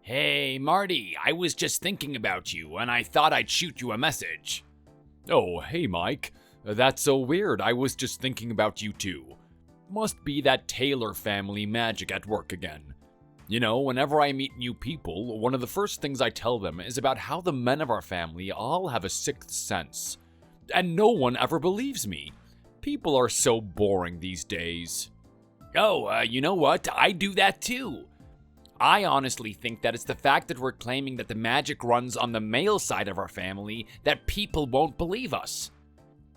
Hey, Marty, I was just thinking about you, and I thought I'd shoot you a message. Oh, hey Mike. That's so weird. I was just thinking about you too. Must be that Taylor family magic at work again. You know, whenever I meet new people, one of the first things I tell them is about how the men of our family all have a sixth sense. And no one ever believes me. People are so boring these days. Oh, you know what? I do that too. I honestly think that it's the fact that we're claiming that the magic runs on the male side of our family that people won't believe us.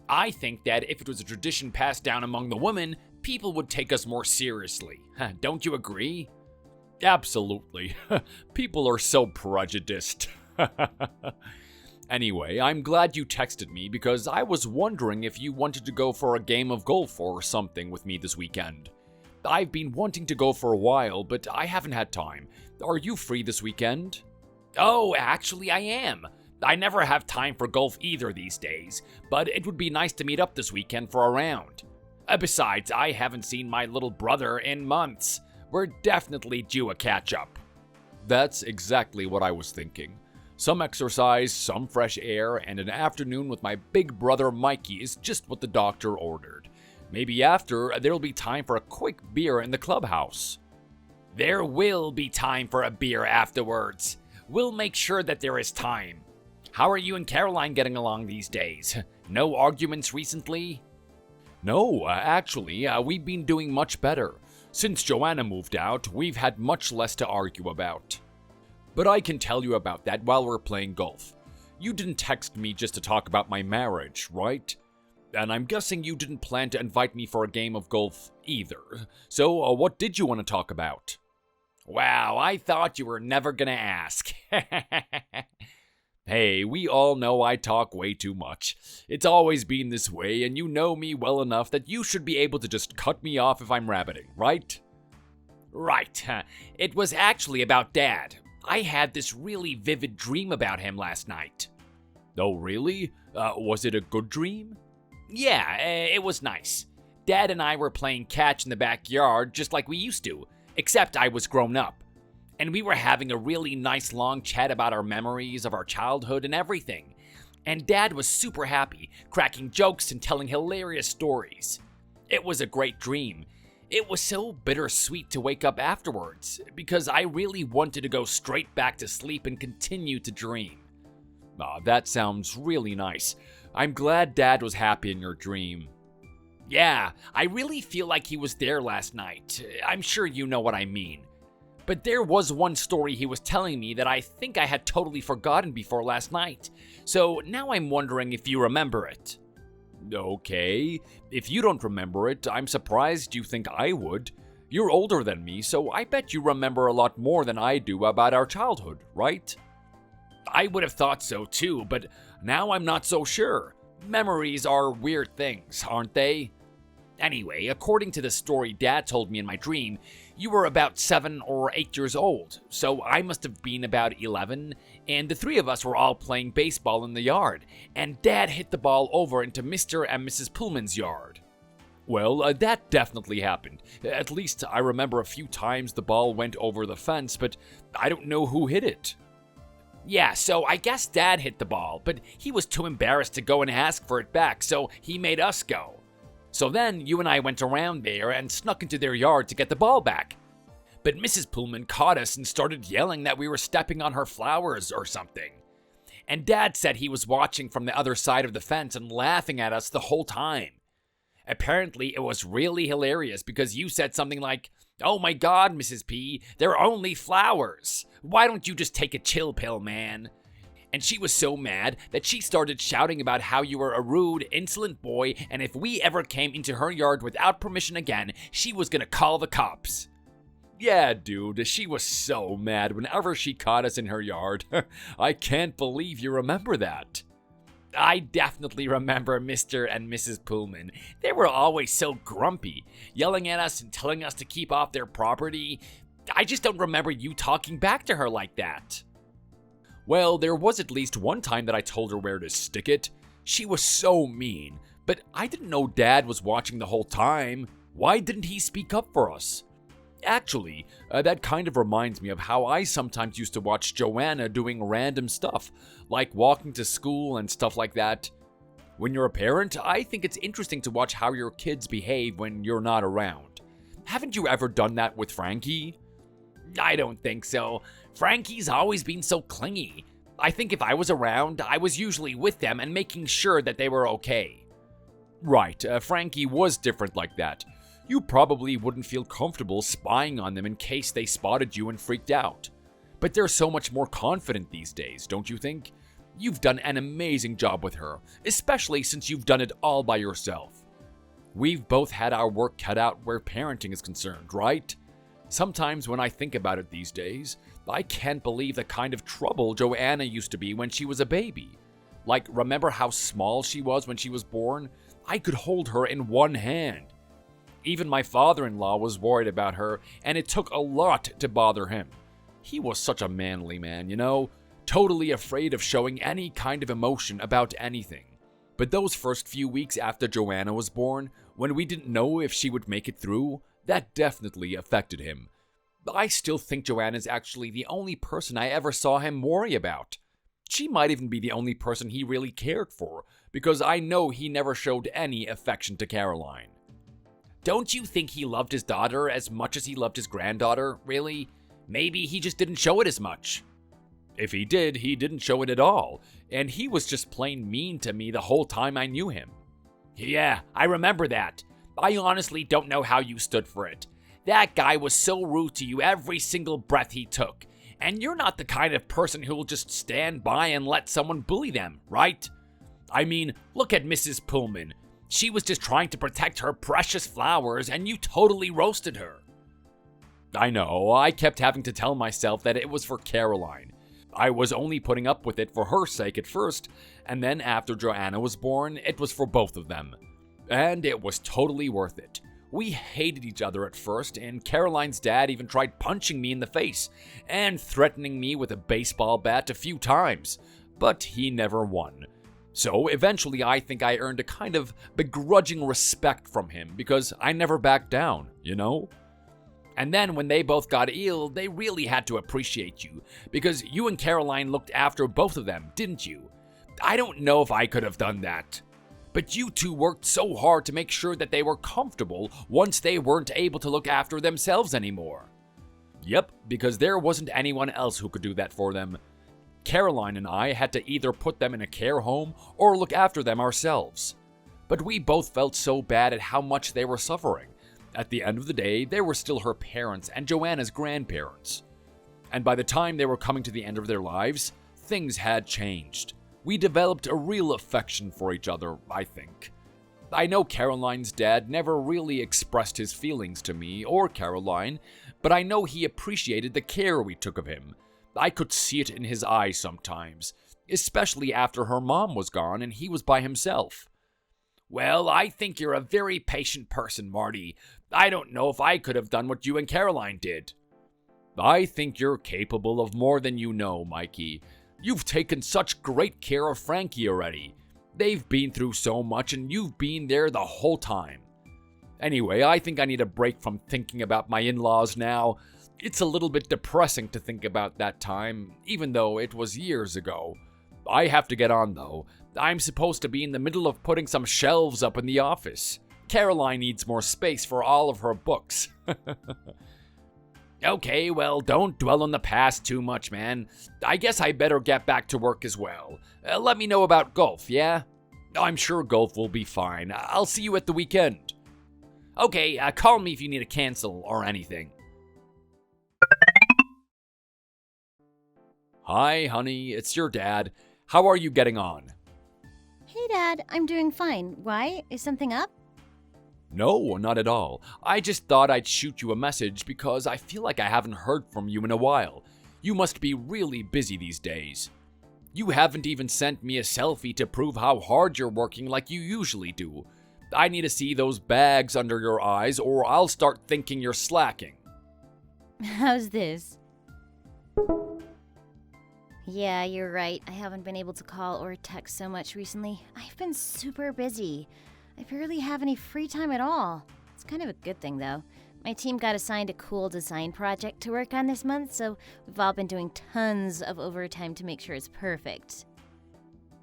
I think that if it was a tradition passed down among the women, people would take us more seriously. Don't you agree? Absolutely. People are so prejudiced. Anyway, I'm glad you texted me because I was wondering if you wanted to go for a game of golf or something with me this weekend. I've been wanting to go for a while, but I haven't had time. Are you free this weekend? Oh, actually I am. I never have time for golf either these days, but it would be nice to meet up this weekend for a round. Besides, I haven't seen my little brother in months. We're definitely due a catch-up. That's exactly what I was thinking. Some exercise, some fresh air, and an afternoon with my big brother Mikey is just what the doctor ordered. Maybe after, there'll be time for a quick beer in the clubhouse. There will be time for a beer afterwards. We'll make sure that there is time. How are you and Caroline getting along these days? No arguments recently? No, actually, we've been doing much better. Since Joanna moved out, we've had much less to argue about. But I can tell you about that while we're playing golf. You didn't text me just to talk about my marriage, right? And I'm guessing you didn't plan to invite me for a game of golf either. So, what did you want to talk about? Wow, I thought you were never gonna ask. Hey, we all know I talk way too much. It's always been this way, and you know me well enough that you should be able to just cut me off if I'm rabbiting, right? Right. It was actually about Dad. I had this really vivid dream about him last night. Oh, really? Was it a good dream? Yeah, it was nice. Dad and I were playing catch in the backyard just like we used to, except I was grown up. And we were having a really nice long chat about our memories of our childhood and everything. And Dad was super happy, cracking jokes and telling hilarious stories. It was a great dream. It was so bittersweet to wake up afterwards, because I really wanted to go straight back to sleep and continue to dream. That sounds really nice. I'm glad Dad was happy in your dream. Yeah, I really feel like he was there last night. I'm sure you know what I mean. But there was one story he was telling me that I think I had totally forgotten before last night. So now I'm wondering if you remember it. Okay, if you don't remember it, I'm surprised you think I would. You're older than me, so I bet you remember a lot more than I do about our childhood, right? I would have thought so too, but now I'm not so sure. Memories are weird things, aren't they? Anyway, according to the story Dad told me in my dream, you were about 7 or 8 years old, so I must have been about 11, and the three of us were all playing baseball in the yard, and Dad hit the ball over into Mr. and Mrs. Pullman's yard. Well, that definitely happened. At least I remember a few times the ball went over the fence, but I don't know who hit it. Yeah, so I guess Dad hit the ball, but he was too embarrassed to go and ask for it back, so he made us go. So then you and I went around there and snuck into their yard to get the ball back. But Mrs. Pullman caught us and started yelling that we were stepping on her flowers or something. And Dad said he was watching from the other side of the fence and laughing at us the whole time. Apparently, it was really hilarious because you said something like, "Oh my God, Mrs. P, they're only flowers. Why don't you just take a chill pill, man?" And she was so mad that she started shouting about how you were a rude, insolent boy, and if we ever came into her yard without permission again, she was gonna call the cops. Yeah, dude, she was so mad whenever she caught us in her yard. I can't believe you remember that. I definitely remember Mr. and Mrs. Pullman. They were always so grumpy, yelling at us and telling us to keep off their property. I just don't remember you talking back to her like that. Well, there was at least one time that I told her where to stick it. She was so mean, but I didn't know Dad was watching the whole time. Why didn't he speak up for us? Actually, that kind of reminds me of how I sometimes used to watch Joanna doing random stuff, like walking to school and stuff like that. When you're a parent, I think it's interesting to watch how your kids behave when you're not around. Haven't you ever done that with Frankie? I don't think so. Frankie's always been so clingy. I think if I was around, I was usually with them and making sure that they were okay. Right, Frankie was different like that. You probably wouldn't feel comfortable spying on them in case they spotted you and freaked out. But they're so much more confident these days, don't you think? You've done an amazing job with her, especially since you've done it all by yourself. We've both had our work cut out where parenting is concerned, right? Sometimes when I think about it these days, I can't believe the kind of trouble Joanna used to be when she was a baby. Like, remember how small she was when she was born? I could hold her in one hand. Even my father-in-law was worried about her, and it took a lot to bother him. He was such a manly man, you know? Totally afraid of showing any kind of emotion about anything. But those first few weeks after Joanna was born, when we didn't know if she would make it through, that definitely affected him. I still think Joanna's actually the only person I ever saw him worry about. She might even be the only person he really cared for, because I know he never showed any affection to Caroline. Don't you think he loved his daughter as much as he loved his granddaughter, really? Maybe he just didn't show it as much. If he did, he didn't show it at all, and he was just plain mean to me the whole time I knew him. Yeah, I remember that. I honestly don't know how you stood for it. That guy was so rude to you every single breath he took, and you're not the kind of person who will just stand by and let someone bully them, right? I mean, look at Mrs. Pullman. She was just trying to protect her precious flowers, and you totally roasted her. I know, I kept having to tell myself that it was for Caroline. I was only putting up with it for her sake at first, and then after Joanna was born, it was for both of them. And it was totally worth it. We hated each other at first, and Caroline's dad even tried punching me in the face and threatening me with a baseball bat a few times, but he never won. So eventually I think I earned a kind of begrudging respect from him because I never backed down, you know? And then when they both got ill, they really had to appreciate you, because you and Caroline looked after both of them, didn't you? I don't know if I could have done that. But you two worked so hard to make sure that they were comfortable once they weren't able to look after themselves anymore. Yep, because there wasn't anyone else who could do that for them. Caroline and I had to either put them in a care home or look after them ourselves. But we both felt so bad at how much they were suffering. At the end of the day, they were still her parents and Joanna's grandparents. And by the time they were coming to the end of their lives, things had changed. We developed a real affection for each other, I think. I know Caroline's dad never really expressed his feelings to me or Caroline, but I know he appreciated the care we took of him. I could see it in his eyes sometimes, especially after her mom was gone and he was by himself. Well, I think you're a very patient person, Marty. I don't know if I could have done what you and Caroline did. I think you're capable of more than you know, Mikey. You've taken such great care of Frankie already. They've been through so much and you've been there the whole time. Anyway, I think I need a break from thinking about my in-laws now. It's a little bit depressing to think about that time, even though it was years ago. I have to get on though. I'm supposed to be in the middle of putting some shelves up in the office. Caroline needs more space for all of her books. Okay, well, don't dwell on the past too much, man. I guess I better get back to work as well. Let me know about golf, yeah? I'm sure golf will be fine. I'll see you at the weekend. Okay, call me if you need to cancel or anything. Hi, honey, it's your dad. How are you getting on? Hey, Dad, I'm doing fine. Why? Is something up? No, not at all. I just thought I'd shoot you a message because I feel like I haven't heard from you in a while. You must be really busy these days. You haven't even sent me a selfie to prove how hard you're working like you usually do. I need to see those bags under your eyes or I'll start thinking you're slacking. How's this? Yeah, you're right. I haven't been able to call or text so much recently. I've been super busy. I barely have any free time at all. It's kind of a good thing, though. My team got assigned a cool design project to work on this month, so we've all been doing tons of overtime to make sure it's perfect.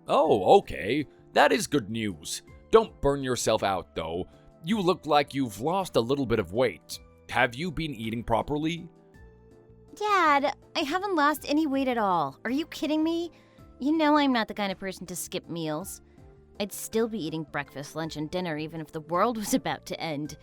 Oh, okay. That is good news. Don't burn yourself out, though. You look like you've lost a little bit of weight. Have you been eating properly? Dad, I haven't lost any weight at all. Are you kidding me? You know I'm not the kind of person to skip meals. I'd still be eating breakfast, lunch, and dinner even if the world was about to end.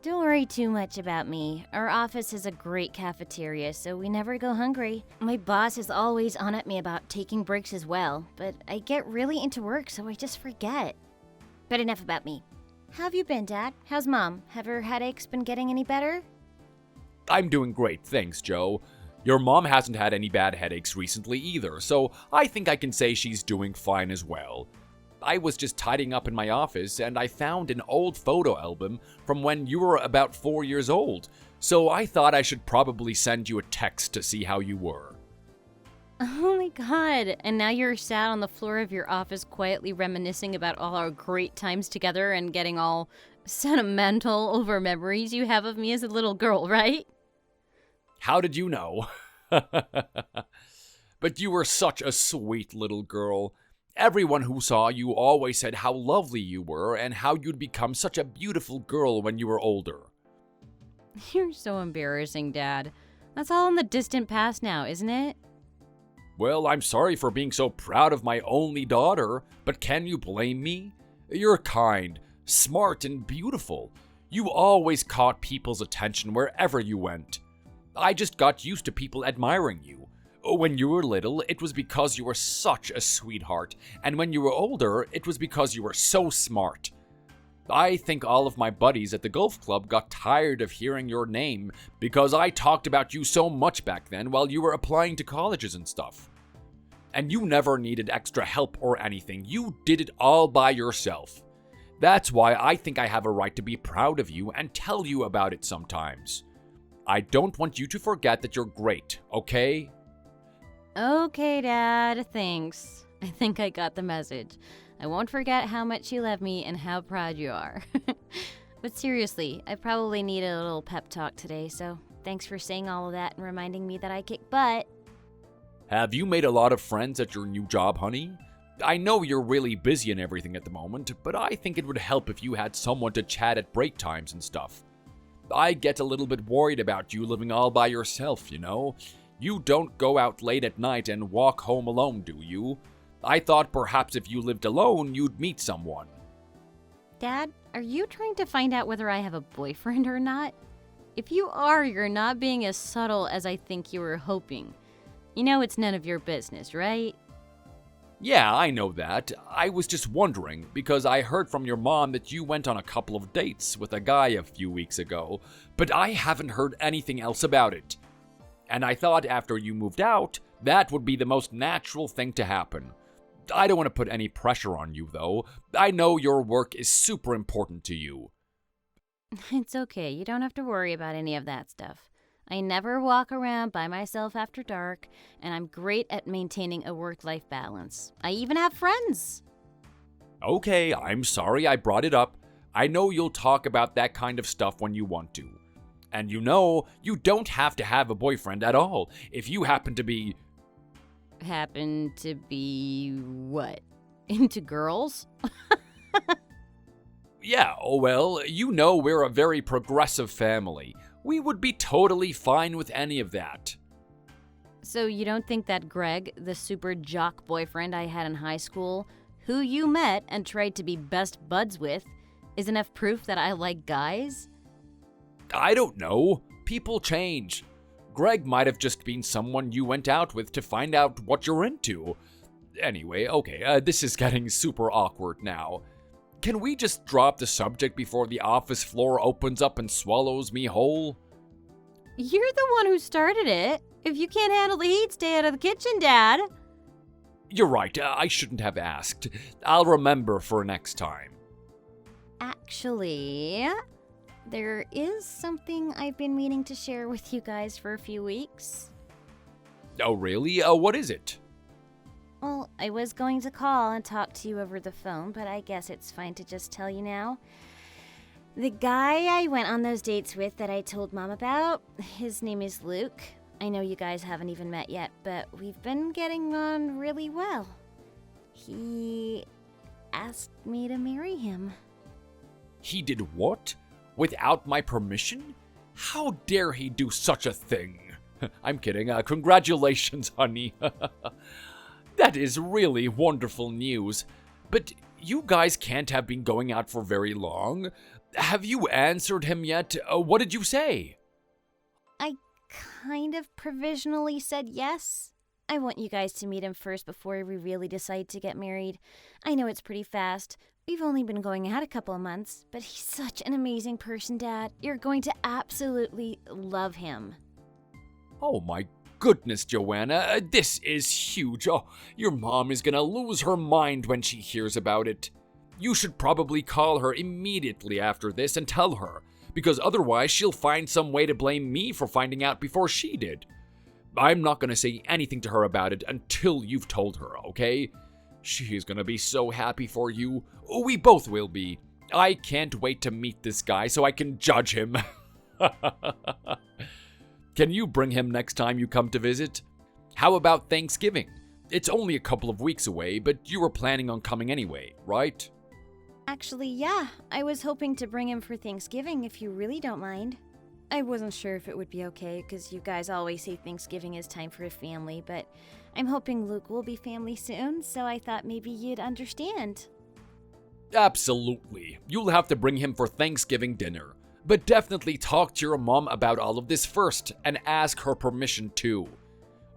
Don't worry too much about me. Our office is a great cafeteria, so we never go hungry. My boss is always on at me about taking breaks as well, but I get really into work, so I just forget. But enough about me. How have you been, Dad? How's Mom? Have her headaches been getting any better? I'm doing great, thanks, Joe. Your mom hasn't had any bad headaches recently either, so I think I can say she's doing fine as well. I was just tidying up in my office and I found an old photo album from when you were about 4 years old, so I thought I should probably send you a text to see how you were. Oh my god, and now you're sat on the floor of your office quietly reminiscing about all our great times together and getting all sentimental over memories you have of me as a little girl, right? How did you know? But you were such a sweet little girl. Everyone who saw you always said how lovely you were and how you'd become such a beautiful girl when you were older. You're so embarrassing, Dad. That's all in the distant past now, isn't it? Well, I'm sorry for being so proud of my only daughter, but can you blame me? You're kind, smart, and beautiful. You always caught people's attention wherever you went. I just got used to people admiring you. When you were little, it was because you were such a sweetheart, and when you were older, it was because you were so smart. I think all of my buddies at the golf club got tired of hearing your name because I talked about you so much back then while you were applying to colleges and stuff. And you never needed extra help or anything. You did it all by yourself. That's why I think I have a right to be proud of you and tell you about it sometimes. I don't want you to forget that you're great, okay? Okay, Dad, thanks. I think I got the message. I won't forget how much you love me and how proud you are. But seriously, I probably need a little pep talk today, so thanks for saying all of that and reminding me that I kick butt. Have you made a lot of friends at your new job, honey? I know you're really busy and everything at the moment, but I think it would help if you had someone to chat at break times and stuff. I get a little bit worried about you living all by yourself, you know? You don't go out late at night and walk home alone, do you? I thought perhaps if you lived alone, you'd meet someone. Dad, are you trying to find out whether I have a boyfriend or not? If you are, you're not being as subtle as I think you were hoping. You know it's none of your business, right? Yeah, I know that. I was just wondering, because I heard from your mom that you went on a couple of dates with a guy a few weeks ago, but I haven't heard anything else about it. And I thought after you moved out, that would be the most natural thing to happen. I don't want to put any pressure on you, though. I know your work is super important to you. It's okay. You don't have to worry about any of that stuff. I never walk around by myself after dark, and I'm great at maintaining a work-life balance. I even have friends. Okay, I'm sorry I brought it up. I know you'll talk about that kind of stuff when you want to. And you know, you don't have to have a boyfriend at all if you happen to be... Happen to be what? Into girls? Yeah, oh well, you know we're a very progressive family. We would be totally fine with any of that. So you don't think that Greg, the super jock boyfriend I had in high school, who you met and tried to be best buds with, is enough proof that I like guys? I don't know. People change. Greg might have just been someone you went out with to find out what you're into. Anyway, okay, this is getting super awkward now. Can we just drop the subject before the office floor opens up and swallows me whole? You're the one who started it. If you can't handle the heat, stay out of the kitchen, Dad. You're right, I shouldn't have asked. I'll remember for next time. Actually, there is something I've been meaning to share with you guys for a few weeks. Oh, really? What is it? Well, I was going to call and talk to you over the phone, but I guess it's fine to just tell you now. The guy I went on those dates with that I told Mom about, his name is Luke. I know you guys haven't even met yet, but we've been getting on really well. He asked me to marry him. He did what? Without my permission? How dare he do such a thing? I'm kidding. Congratulations, honey. That is really wonderful news. But you guys can't have been going out for very long. Have you answered him yet? What did you say? I kind of provisionally said yes. I want you guys to meet him first before we really decide to get married. I know it's pretty fast. We've only been going out a couple of months, but he's such an amazing person, Dad. You're going to absolutely love him. Oh my goodness, Joanna, this is huge. Oh, your mom is gonna lose her mind when she hears about it. You should probably call her immediately after this and tell her, because otherwise she'll find some way to blame me for finding out before she did. I'm not gonna say anything to her about it until you've told her, okay? She's gonna be so happy for you. We both will be. I can't wait to meet this guy so I can judge him. Can you bring him next time you come to visit? How about Thanksgiving? It's only a couple of weeks away, but you were planning on coming anyway, right? Actually, yeah. I was hoping to bring him for Thanksgiving, if you really don't mind. I wasn't sure if it would be okay, because you guys always say Thanksgiving is time for a family, but I'm hoping Luke will be family soon, so I thought maybe you'd understand. Absolutely. You'll have to bring him for Thanksgiving dinner. But definitely talk to your mom about all of this first, and ask her permission too.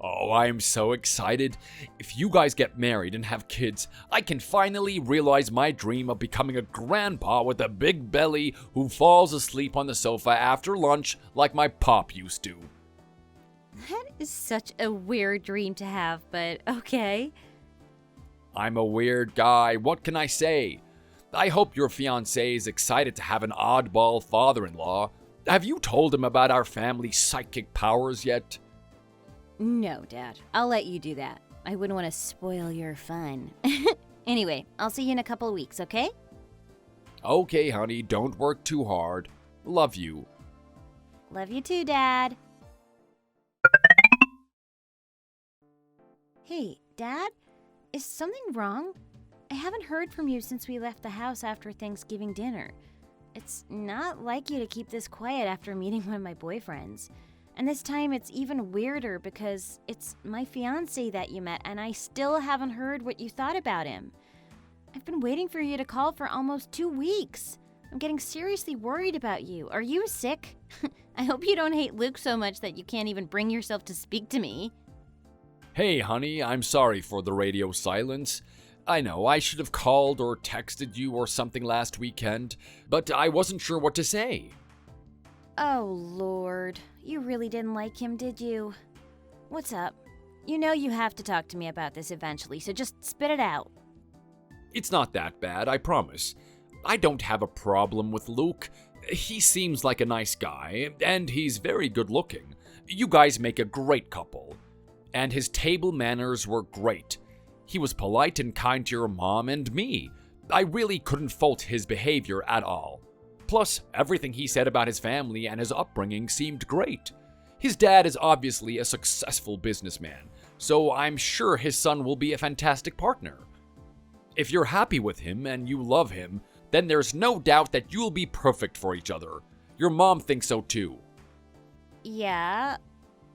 Oh, I'm so excited. If you guys get married and have kids, I can finally realize my dream of becoming a grandpa with a big belly who falls asleep on the sofa after lunch like my pop used to. That is such a weird dream to have, but okay. I'm a weird guy, what can I say? I hope your fiancé is excited to have an oddball father-in-law. Have you told him about our family's psychic powers yet? No, Dad. I'll let you do that. I wouldn't want to spoil your fun. Anyway, I'll see you in a couple of weeks, okay? Okay, honey, don't work too hard. Love you. Love you too, Dad. Hey, Dad? Is something wrong? I haven't heard from you since we left the house after Thanksgiving dinner. It's not like you to keep this quiet after meeting one of my boyfriends. And this time it's even weirder because it's my fiancé that you met and I still haven't heard what you thought about him. I've been waiting for you to call for almost 2 weeks. I'm getting seriously worried about you. Are you sick? I hope you don't hate Luke so much that you can't even bring yourself to speak to me. Hey, honey, I'm sorry for the radio silence. I know I should have called or texted you or something last weekend, but I wasn't sure what to say. Oh, Lord. You really didn't like him, did you? What's up? You know you have to talk to me about this eventually, so just spit it out. It's not that bad, I promise. I don't have a problem with Luke. He seems like a nice guy, and he's very good looking. You guys make a great couple. And his table manners were great. He was polite and kind to your mom and me. I really couldn't fault his behavior at all. Plus, everything he said about his family and his upbringing seemed great. His dad is obviously a successful businessman, so I'm sure his son will be a fantastic partner. If you're happy with him and you love him, then there's no doubt that you'll be perfect for each other. Your mom thinks so too. Yeah,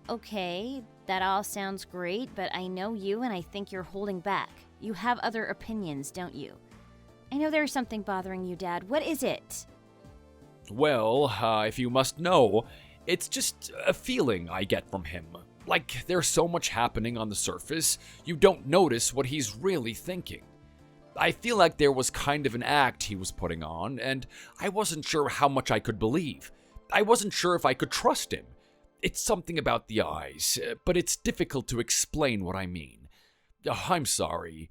okay, that all sounds great, but I know you and I think you're holding back. You have other opinions, don't you? I know there's something bothering you, Dad. What is it? Well, if you must know, it's just a feeling I get from him. Like there's so much happening on the surface, you don't notice what he's really thinking. I feel like there was kind of an act he was putting on, and I wasn't sure how much I could believe. I wasn't sure if I could trust him. It's something about the eyes, but it's difficult to explain what I mean. I'm sorry.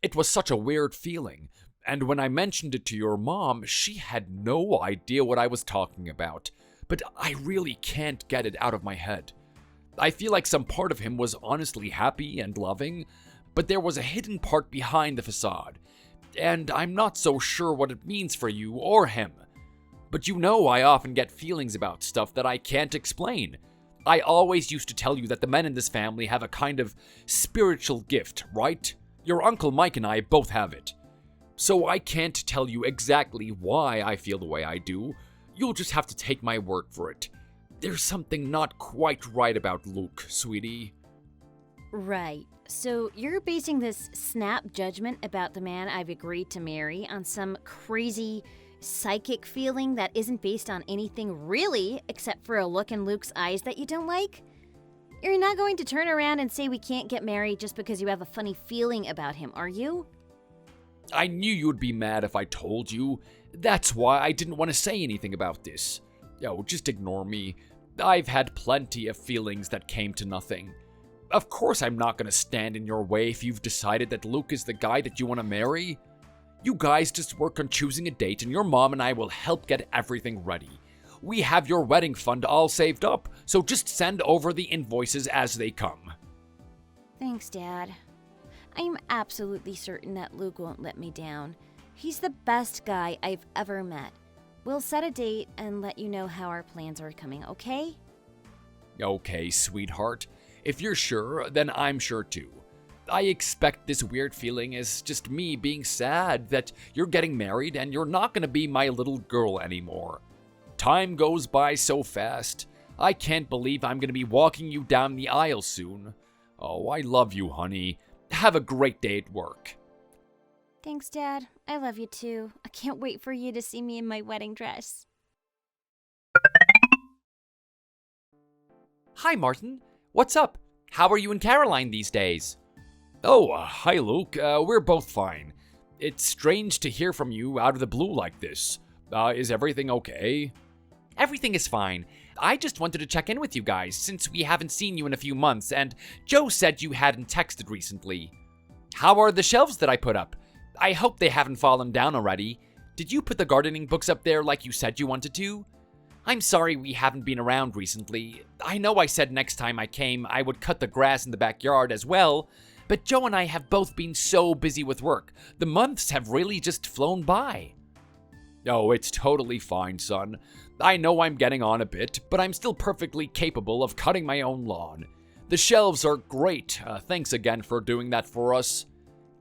It was such a weird feeling. And when I mentioned it to your mom, she had no idea what I was talking about. But I really can't get it out of my head. I feel like some part of him was honestly happy and loving, but there was a hidden part behind the facade. And I'm not so sure what it means for you or him. But you know I often get feelings about stuff that I can't explain. I always used to tell you that the men in this family have a kind of spiritual gift, right? Your Uncle Mike and I both have it. So I can't tell you exactly why I feel the way I do. You'll just have to take my word for it. There's something not quite right about Luke, sweetie. Right. So you're basing this snap judgment about the man I've agreed to marry on some crazy psychic feeling that isn't based on anything really except for a look in Luke's eyes that you don't like? You're not going to turn around and say we can't get married just because you have a funny feeling about him, are you? I knew you'd be mad if I told you. That's why I didn't want to say anything about this. Just ignore me. I've had plenty of feelings that came to nothing. Of course I'm not going to stand in your way if you've decided that Luke is the guy that you want to marry. You guys just work on choosing a date and your mom and I will help get everything ready. We have your wedding fund all saved up, so just send over the invoices as they come. Thanks, Dad. I'm absolutely certain that Luke won't let me down. He's the best guy I've ever met. We'll set a date and let you know how our plans are coming, okay? Okay, sweetheart. If you're sure, then I'm sure too. I expect this weird feeling is just me being sad that you're getting married and you're not going to be my little girl anymore. Time goes by so fast. I can't believe I'm going to be walking you down the aisle soon. Oh, I love you, honey. Have a great day at work. Thanks, Dad. I love you too. I can't wait for you to see me in my wedding dress. Hi, Martin. What's up? How are you and Caroline these days? Oh, hi, Luke. We're both fine. It's strange to hear from you out of the blue like this. Is everything okay? Everything is fine. I just wanted to check in with you guys since we haven't seen you in a few months, and Joe said you hadn't texted recently. How are the shelves that I put up? I hope they haven't fallen down already. Did you put the gardening books up there like you said you wanted to? I'm sorry we haven't been around recently. I know I said next time I came I would cut the grass in the backyard as well, but Joe and I have both been so busy with work. The months have really just flown by. Oh, it's totally fine, son. I know I'm getting on a bit, but I'm still perfectly capable of cutting my own lawn. The shelves are great. Thanks again for doing that for us.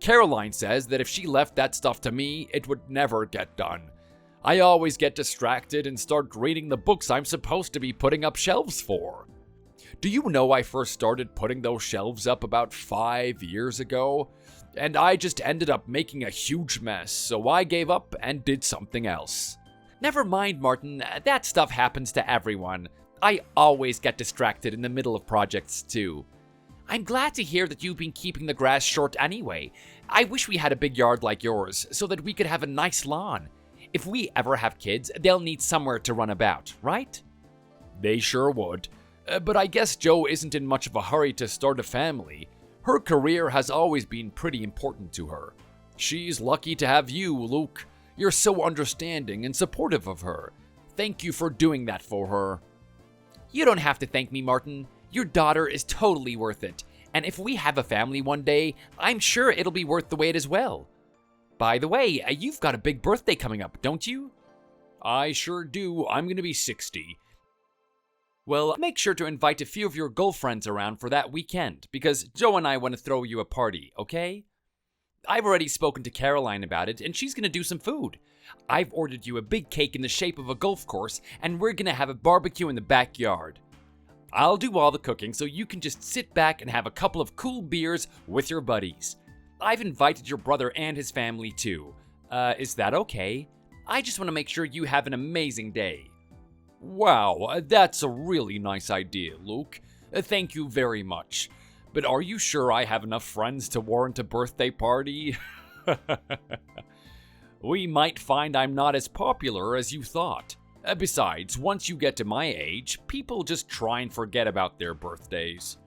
Caroline says that if she left that stuff to me, it would never get done. I always get distracted and start reading the books I'm supposed to be putting up shelves for. Do you know I first started putting those shelves up about 5 years ago? And I just ended up making a huge mess, so I gave up and did something else. Never mind, Martin. That stuff happens to everyone. I always get distracted in the middle of projects, too. I'm glad to hear that you've been keeping the grass short anyway. I wish we had a big yard like yours, so that we could have a nice lawn. If we ever have kids, they'll need somewhere to run about, right? They sure would. But I guess Jo isn't in much of a hurry to start a family. Her career has always been pretty important to her. She's lucky to have you, Luke. You're so understanding and supportive of her. Thank you for doing that for her. You don't have to thank me, Martin. Your daughter is totally worth it. And if we have a family one day, I'm sure it'll be worth the wait as well. By the way, you've got a big birthday coming up, don't you? I sure do. I'm going to be 60. Well, make sure to invite a few of your girlfriends around for that weekend, because Joe and I want to throw you a party, okay? I've already spoken to Caroline about it, and she's going to do some food. I've ordered you a big cake in the shape of a golf course, and we're going to have a barbecue in the backyard. I'll do all the cooking, so you can just sit back and have a couple of cool beers with your buddies. I've invited your brother and his family too. Is that okay? I just want to make sure you have an amazing day. Wow, that's a really nice idea, Luke. Thank you very much. But are you sure I have enough friends to warrant a birthday party? We might find I'm not as popular as you thought. Besides, once you get to my age, people just try and forget about their birthdays.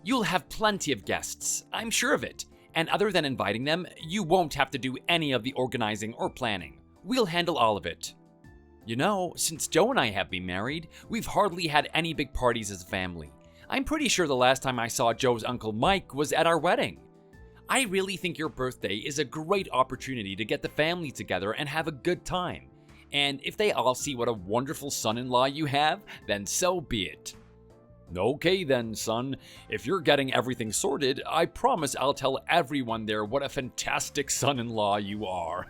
You'll have plenty of guests, I'm sure of it. And other than inviting them, you won't have to do any of the organizing or planning. We'll handle all of it. You know, since Joe and I have been married, we've hardly had any big parties as a family. I'm pretty sure the last time I saw Joe's Uncle Mike was at our wedding. I really think your birthday is a great opportunity to get the family together and have a good time. And if they all see what a wonderful son-in-law you have, then so be it. Okay then, son. If you're getting everything sorted, I promise I'll tell everyone there what a fantastic son-in-law you are.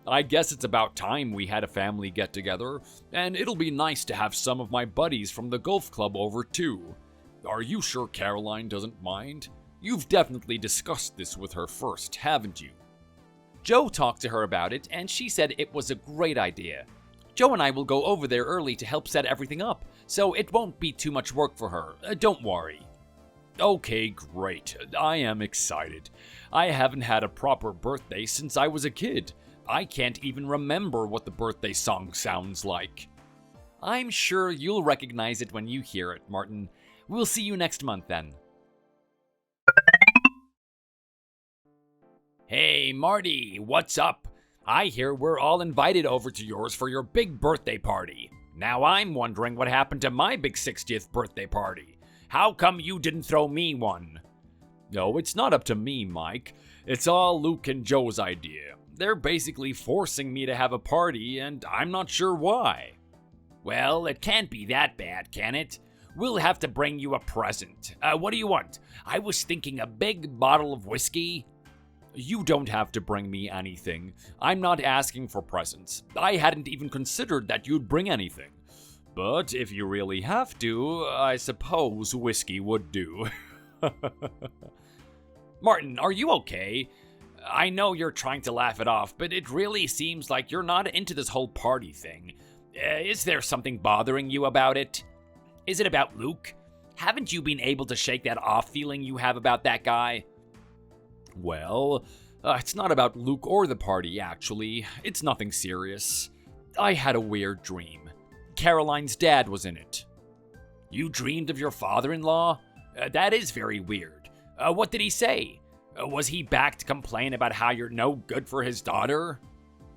I guess it's about time we had a family get-together, and it'll be nice to have some of my buddies from the golf club over too. Are you sure Caroline doesn't mind? You've definitely discussed this with her first, haven't you? Joe talked to her about it, and she said it was a great idea. Joe and I will go over there early to help set everything up, so it won't be too much work for her. Don't worry. Okay, great. I am excited. I haven't had a proper birthday since I was a kid. I can't even remember what the birthday song sounds like. I'm sure you'll recognize it when you hear it, Martin. We'll see you next month then. Hey, Marty, what's up? I hear we're all invited over to yours for your big birthday party. Now I'm wondering what happened to my big 60th birthday party. How come you didn't throw me one? No, it's not up to me, Mike. It's all Luke and Joe's idea. They're basically forcing me to have a party, and I'm not sure why. Well, it can't be that bad, can it? We'll have to bring you a present. What do you want? I was thinking a big bottle of whiskey. You don't have to bring me anything. I'm not asking for presents. I hadn't even considered that you'd bring anything. But if you really have to, I suppose whiskey would do. Martin, are you okay? I know you're trying to laugh it off, but it really seems like you're not into this whole party thing. Is there something bothering you about it? Is it about Luke? Haven't you been able to shake that off feeling you have about that guy? Well, it's not about Luke or the party, actually. It's nothing serious. I had a weird dream. Caroline's dad was in it. You dreamed of your father-in-law? That is very weird. What did he say? Was he back to complain about how you're no good for his daughter?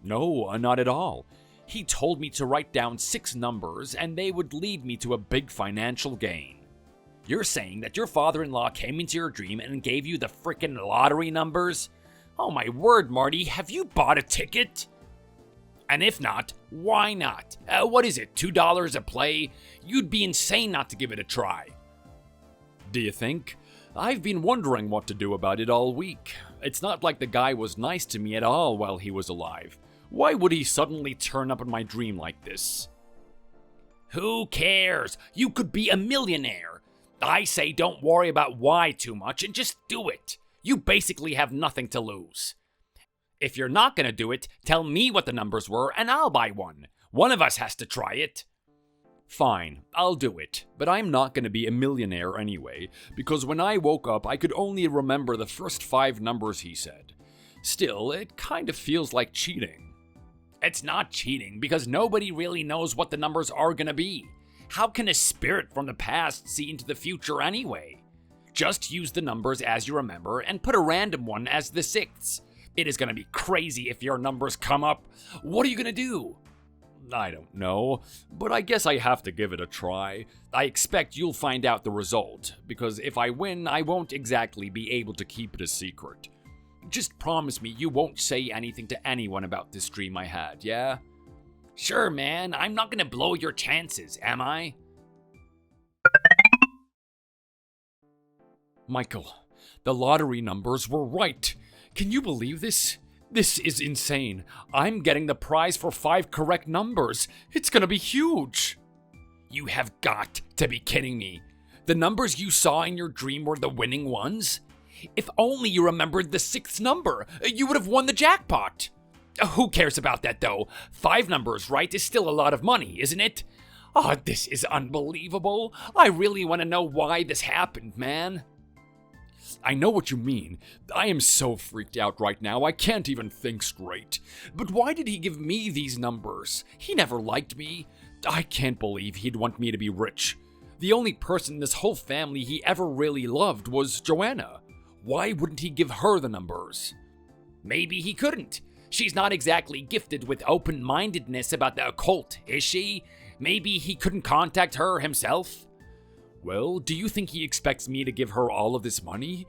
No, not at all. He told me to write down 6 numbers and they would lead me to a big financial gain. You're saying that your father-in-law came into your dream and gave you the frickin' lottery numbers? Oh my word, Marty, have you bought a ticket? And if not, why not? What is it, $2 a play? You'd be insane not to give it a try. Do you think? I've been wondering what to do about it all week. It's not like the guy was nice to me at all while he was alive. Why would he suddenly turn up in my dream like this? Who cares? You could be a millionaire. I say don't worry about why too much and just do it. You basically have nothing to lose. If you're not going to do it, tell me what the numbers were and I'll buy one. One of us has to try it. Fine, I'll do it, but I'm not going to be a millionaire anyway, because when I woke up I could only remember the first 5 numbers he said. Still, it kind of feels like cheating. It's not cheating because nobody really knows what the numbers are going to be. How can a spirit from the past see into the future anyway? Just use the numbers as you remember and put a random one as the 6th. It is going to be crazy if your numbers come up. What are you going to do? I don't know, but I guess I have to give it a try. I expect you'll find out the result, because if I win, I won't exactly be able to keep it a secret. Just promise me you won't say anything to anyone about this dream I had, yeah? Sure, man. I'm not gonna blow your chances, am I? Michael, the lottery numbers were right. Can you believe this? This is insane. I'm getting the prize for 5 correct numbers. It's gonna be huge. You have got to be kidding me. The numbers you saw in your dream were the winning ones? If only you remembered the 6th number, you would have won the jackpot. Who cares about that though? 5 numbers right is still a lot of money, isn't it? Oh, this is unbelievable. I really want to know why this happened, man. I know what you mean. I am so freaked out right now, I can't even think straight. But why did he give me these numbers? He never liked me. I can't believe he'd want me to be rich. The only person in this whole family he ever really loved was Joanna. Why wouldn't he give her the numbers? Maybe he couldn't. She's not exactly gifted with open-mindedness about the occult, is she? Maybe he couldn't contact her himself? Well, do you think he expects me to give her all of this money?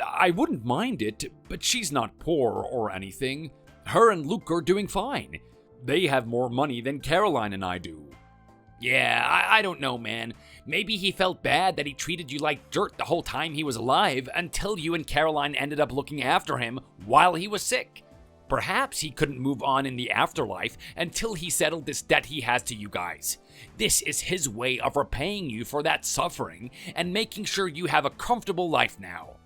I wouldn't mind it, but she's not poor or anything. Her and Luke are doing fine. They have more money than Caroline and I do. Yeah, I don't know, man. Maybe he felt bad that he treated you like dirt the whole time he was alive until you and Caroline ended up looking after him while he was sick. Perhaps he couldn't move on in the afterlife until he settled this debt he has to you guys. This is his way of repaying you for that suffering and making sure you have a comfortable life now.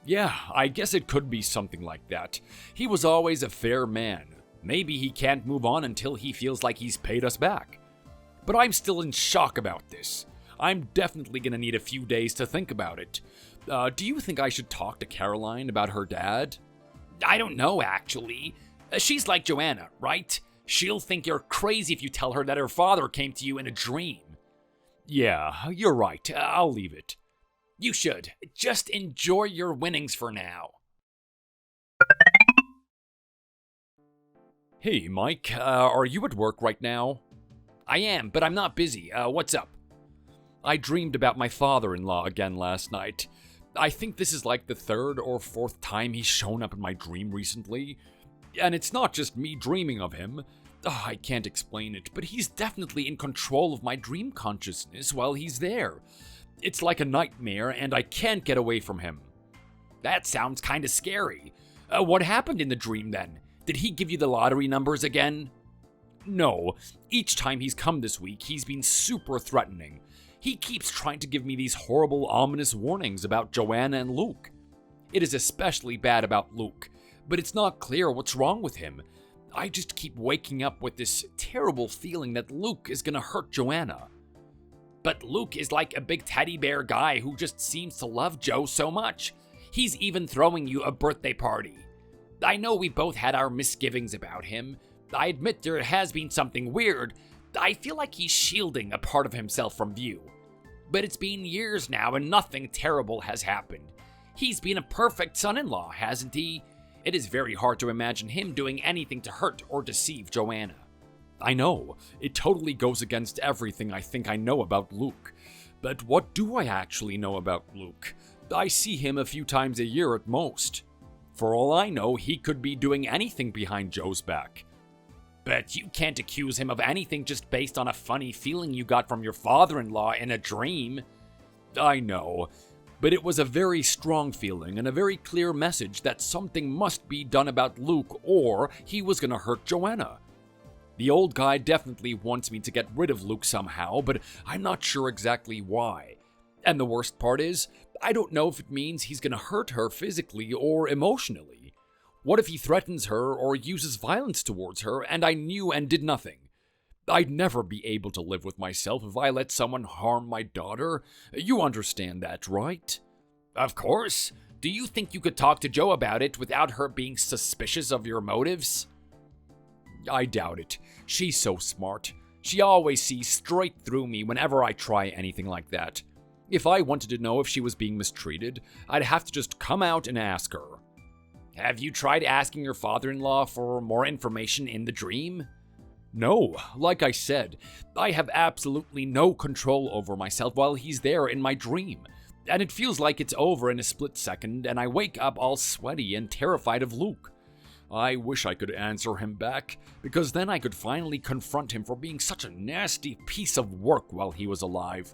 Yeah, I guess it could be something like that. He was always a fair man. Maybe he can't move on until he feels like he's paid us back. But I'm still in shock about this. I'm definitely gonna need a few days to think about it. Do you think I should talk to Caroline about her dad? I don't know, actually. She's like Joanna, right? She'll think you're crazy if you tell her that her father came to you in a dream. Yeah, you're right. I'll leave it. You should. Just enjoy your winnings for now. Hey, Mike, are you at work right now? I am, but I'm not busy. What's up? I dreamed about my father-in-law again last night. I think this is like the third or fourth time he's shown up in my dream recently. And it's not just me dreaming of him. I can't explain it, but he's definitely in control of my dream consciousness while he's there. It's like a nightmare, and I can't get away from him. That sounds kinda scary. What happened in the dream then? Did he give you the lottery numbers again? No, each time he's come this week, he's been super threatening. He keeps trying to give me these horrible, ominous warnings about Joanna and Luke. It is especially bad about Luke, but it's not clear what's wrong with him. I just keep waking up with this terrible feeling that Luke is gonna hurt Joanna. But Luke is like a big teddy bear guy who just seems to love Joe so much. He's even throwing you a birthday party. I know we both had our misgivings about him. I admit there has been something weird. I feel like he's shielding a part of himself from view. But it's been years now and nothing terrible has happened. He's been a perfect son-in-law, hasn't he? It is very hard to imagine him doing anything to hurt or deceive Joanna. I know, it totally goes against everything I think I know about Luke. But what do I actually know about Luke? I see him a few times a year at most. For all I know, he could be doing anything behind Joe's back. But you can't accuse him of anything just based on a funny feeling you got from your father-in-law in a dream. I know, but it was a very strong feeling and a very clear message that something must be done about Luke or he was gonna hurt Joanna. The old guy definitely wants me to get rid of Luke somehow, but I'm not sure exactly why. And the worst part is, I don't know if it means he's gonna hurt her physically or emotionally. What if he threatens her or uses violence towards her and I knew and did nothing? I'd never be able to live with myself if I let someone harm my daughter. You understand that, right? Of course. Do you think you could talk to Joe about it without her being suspicious of your motives? I doubt it. She's so smart. She always sees straight through me whenever I try anything like that. If I wanted to know if she was being mistreated, I'd have to just come out and ask her. Have you tried asking your father-in-law for more information in the dream? No, like I said, I have absolutely no control over myself while he's there in my dream. And it feels like it's over in a split second, and I wake up all sweaty and terrified of Luke. I wish I could answer him back, because then I could finally confront him for being such a nasty piece of work while he was alive.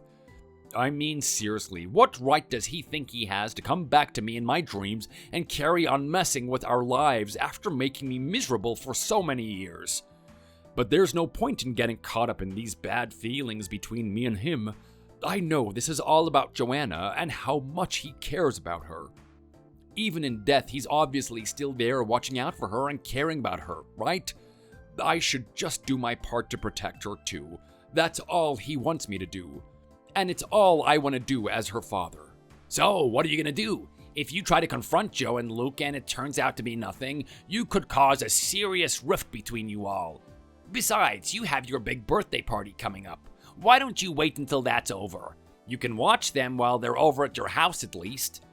I mean, seriously, what right does he think he has to come back to me in my dreams and carry on messing with our lives after making me miserable for so many years? But there's no point in getting caught up in these bad feelings between me and him. I know this is all about Joanna and how much he cares about her. Even in death, he's obviously still there watching out for her and caring about her, right? I should just do my part to protect her too. That's all he wants me to do. And it's all I want to do as her father. So, what are you going to do? If you try to confront Joe and Luke and it turns out to be nothing, you could cause a serious rift between you all. Besides, you have your big birthday party coming up. Why don't you wait until that's over? You can watch them while they're over at your house at least.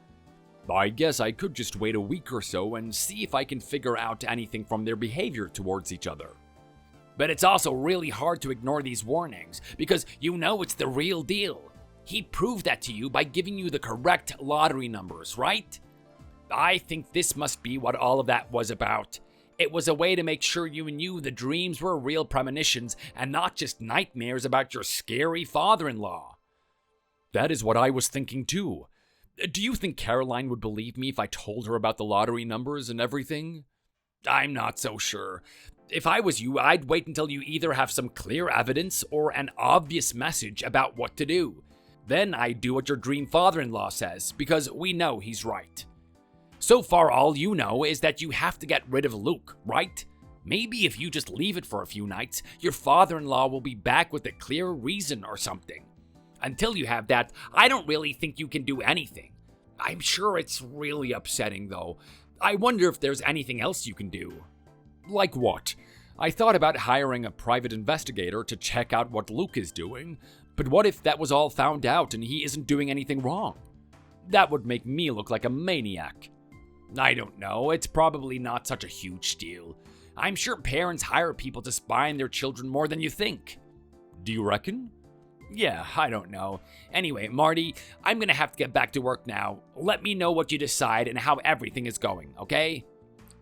I guess I could just wait a week or so and see if I can figure out anything from their behavior towards each other. But it's also really hard to ignore these warnings, because you know it's the real deal. He proved that to you by giving you the correct lottery numbers, right? I think this must be what all of that was about. It was a way to make sure you knew the dreams were real premonitions and not just nightmares about your scary father-in-law. That is what I was thinking too. Do you think Caroline would believe me if I told her about the lottery numbers and everything? I'm not so sure. If I was you, I'd wait until you either have some clear evidence or an obvious message about what to do. Then I'd do what your dream father-in-law says, because we know he's right. So far, all you know is that you have to get rid of Luke, right? Maybe if you just leave it for a few nights, your father-in-law will be back with a clear reason or something. Until you have that, I don't really think you can do anything. I'm sure it's really upsetting, though. I wonder if there's anything else you can do. Like what? I thought about hiring a private investigator to check out what Luke is doing, but what if that was all found out and he isn't doing anything wrong? That would make me look like a maniac. I don't know, it's probably not such a huge deal. I'm sure parents hire people to spy on their children more than you think. Do you reckon? Yeah, I don't know. Anyway, Marty, I'm gonna have to get back to work now. Let me know what you decide and how everything is going, okay?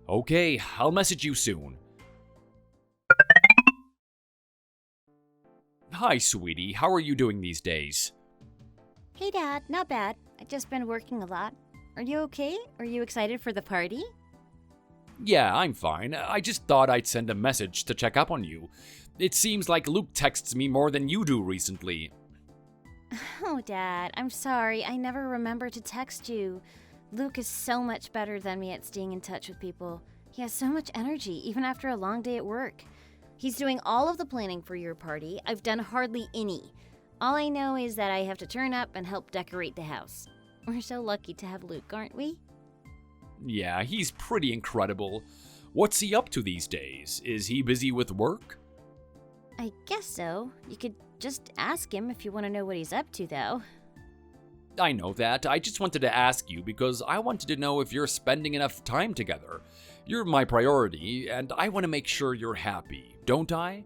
Okay, I'll message you soon. Hi, sweetie. How are you doing these days? Hey, Dad. Not bad. I've just been working a lot. Are you okay? Are you excited for the party? Yeah, I'm fine. I just thought I'd send a message to check up on you. It seems like Luke texts me more than you do recently. Oh, Dad. I'm sorry. I never remember to text you. Luke is so much better than me at staying in touch with people. He has so much energy, even after a long day at work. He's doing all of the planning for your party. I've done hardly any. All I know is that I have to turn up and help decorate the house. We're so lucky to have Luke, aren't we? Yeah, he's pretty incredible. What's he up to these days? Is he busy with work? I guess so. You could just ask him if you want to know what he's up to, though. I know that. I just wanted to ask you because I wanted to know if you're spending enough time together. You're my priority, and I want to make sure you're happy, don't I?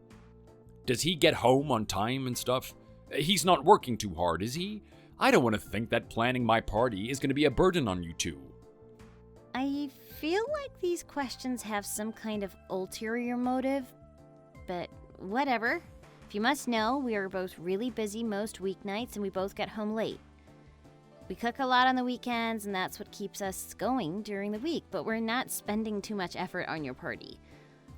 Does he get home on time and stuff? He's not working too hard, is he? I don't want to think that planning my party is going to be a burden on you two. I feel like these questions have some kind of ulterior motive, but whatever. If you must know, we are both really busy most weeknights and we both get home late. We cook a lot on the weekends and that's what keeps us going during the week, but we're not spending too much effort on your party.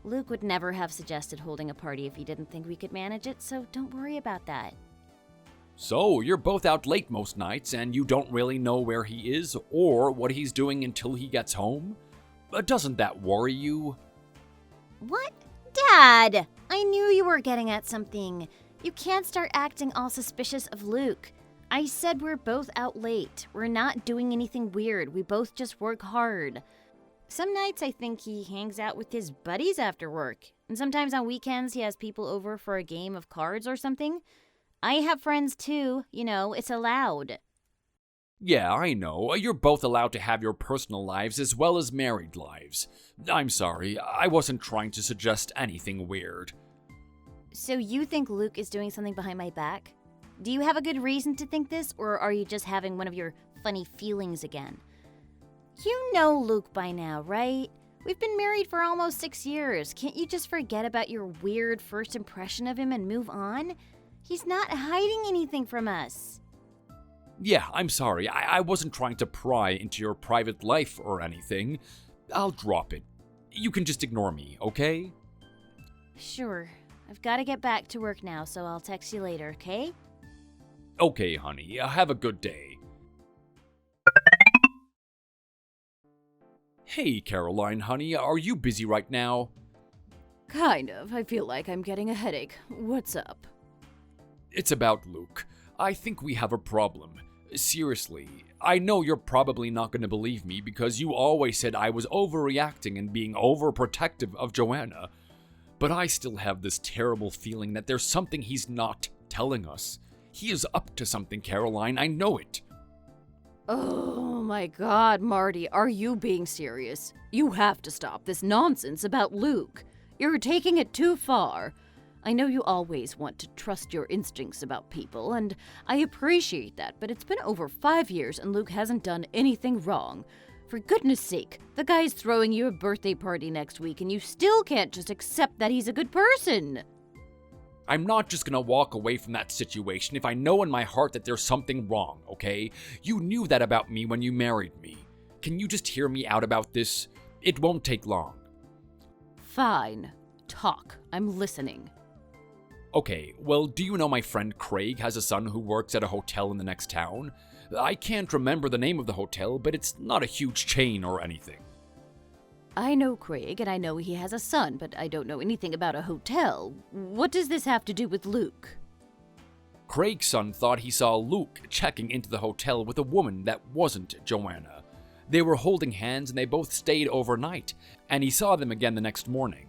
Luke would never have suggested holding a party if he didn't think we could manage it, so don't worry about that. So, you're both out late most nights and you don't really know where he is or what he's doing until he gets home? Doesn't that worry you? What? Dad! I knew you were getting at something. You can't start acting all suspicious of Luke. I said we're both out late. We're not doing anything weird. We both just work hard. Some nights I think he hangs out with his buddies after work. And sometimes on weekends he has people over for a game of cards or something. I have friends too. You know, it's allowed. Yeah, I know. You're both allowed to have your personal lives as well as married lives. I'm sorry, I wasn't trying to suggest anything weird. So you think Luke is doing something behind my back? Do you have a good reason to think this, or are you just having one of your funny feelings again? You know Luke by now, right? We've been married for almost 6 years. Can't you just forget about your weird first impression of him and move on? He's not hiding anything from us. Yeah, I'm sorry. I wasn't trying to pry into your private life or anything. I'll drop it. You can just ignore me, okay? Sure. I've got to get back to work now, so I'll text you later, okay? Okay, honey. Have a good day. Hey, Caroline, honey. Are you busy right now? Kind of. I feel like I'm getting a headache. What's up? It's about Luke. I think we have a problem. Seriously, I know you're probably not going to believe me because you always said I was overreacting and being overprotective of Joanna. But I still have this terrible feeling that there's something he's not telling us. He is up to something, Caroline. I know it. Oh my god, Marty, are you being serious? You have to stop this nonsense about Luke. You're taking it too far. I know you always want to trust your instincts about people, and I appreciate that, but it's been over 5 years and Luke hasn't done anything wrong. For goodness sake, the guy's throwing you a birthday party next week and you still can't just accept that he's a good person. I'm not just gonna walk away from that situation if I know in my heart that there's something wrong, okay? You knew that about me when you married me. Can you just hear me out about this? It won't take long. Fine. Talk. I'm listening. Okay, well, do you know my friend Craig has a son who works at a hotel in the next town? I can't remember the name of the hotel, but it's not a huge chain or anything. I know Craig, and I know he has a son, but I don't know anything about a hotel. What does this have to do with Luke? Craig's son thought he saw Luke checking into the hotel with a woman that wasn't Joanna. They were holding hands and they both stayed overnight, and he saw them again the next morning.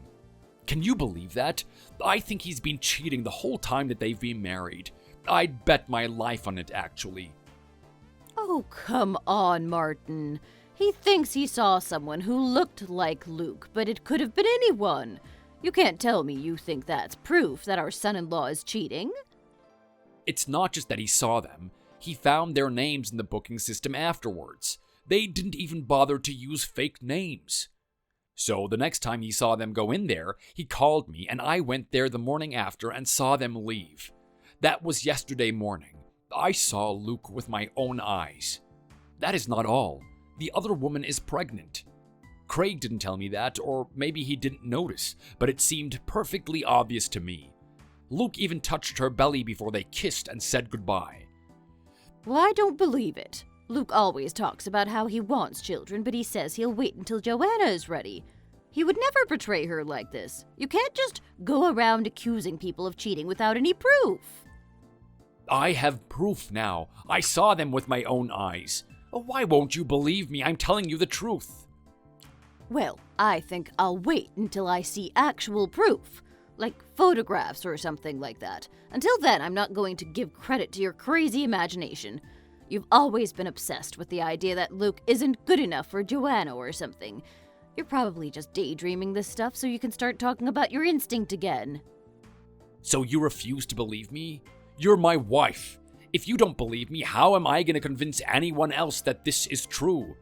Can you believe that? I think he's been cheating the whole time that they've been married. I'd bet my life on it, actually. Oh, come on, Martin. He thinks he saw someone who looked like Luke, but it could have been anyone. You can't tell me you think that's proof that our son-in-law is cheating. It's not just that he saw them. He found their names in the booking system afterwards. They didn't even bother to use fake names. So the next time he saw them go in there, he called me and I went there the morning after and saw them leave. That was yesterday morning. I saw Luke with my own eyes. That is not all. The other woman is pregnant. Craig didn't tell me that, or maybe he didn't notice, but it seemed perfectly obvious to me. Luke even touched her belly before they kissed and said goodbye. Well, I don't believe it. Luke always talks about how he wants children, but he says he'll wait until Joanna is ready. He would never betray her like this. You can't just go around accusing people of cheating without any proof. I have proof now. I saw them with my own eyes. Why won't you believe me? I'm telling you the truth. Well, I think I'll wait until I see actual proof, like photographs or something like that. Until then, I'm not going to give credit to your crazy imagination. You've always been obsessed with the idea that Luke isn't good enough for Joanna or something. You're probably just daydreaming this stuff so you can start talking about your instinct again. So you refuse to believe me? You're my wife. If you don't believe me, how am I going to convince anyone else that this is true?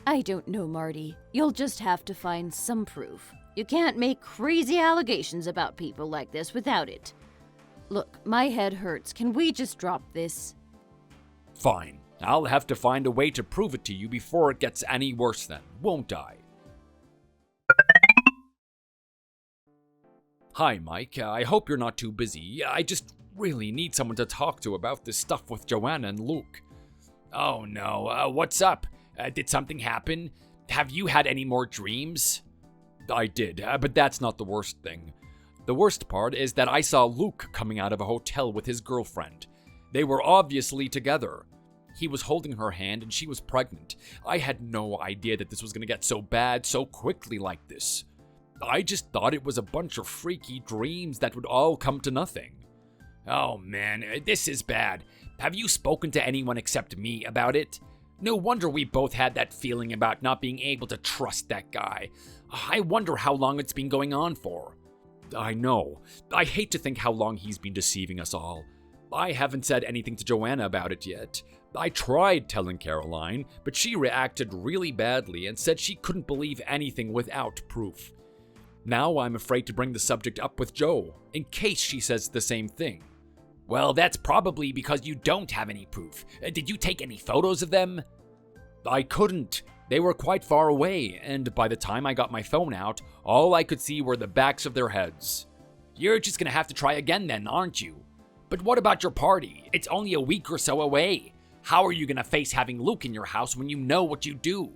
I don't know, Marty. You'll just have to find some proof. You can't make crazy allegations about people like this without it. Look, my head hurts. Can we just drop this? Fine. I'll have to find a way to prove it to you before it gets any worse then, won't I? Hi, Mike. I hope you're not too busy. I just really need someone to talk to about this stuff with Joanna and Luke. Oh no, what's up? Did something happen? Have you had any more dreams? I did, but that's not the worst thing. The worst part is that I saw Luke coming out of a hotel with his girlfriend. They were obviously together. He was holding her hand and she was pregnant. I had no idea that this was going to get so bad so quickly like this. I just thought it was a bunch of freaky dreams that would all come to nothing. Oh man, this is bad. Have you spoken to anyone except me about it? No wonder we both had that feeling about not being able to trust that guy. I wonder how long it's been going on for. I know. I hate to think how long he's been deceiving us all. I haven't said anything to Joanna about it yet. I tried telling Caroline, but she reacted really badly and said she couldn't believe anything without proof. Now I'm afraid to bring the subject up with Jo, in case she says the same thing. Well, that's probably because you don't have any proof. Did you take any photos of them? I couldn't. They were quite far away, and by the time I got my phone out, all I could see were the backs of their heads. You're just gonna have to try again then, aren't you? But what about your party? It's only a week or so away. How are you gonna face having Luke in your house when you know what you do?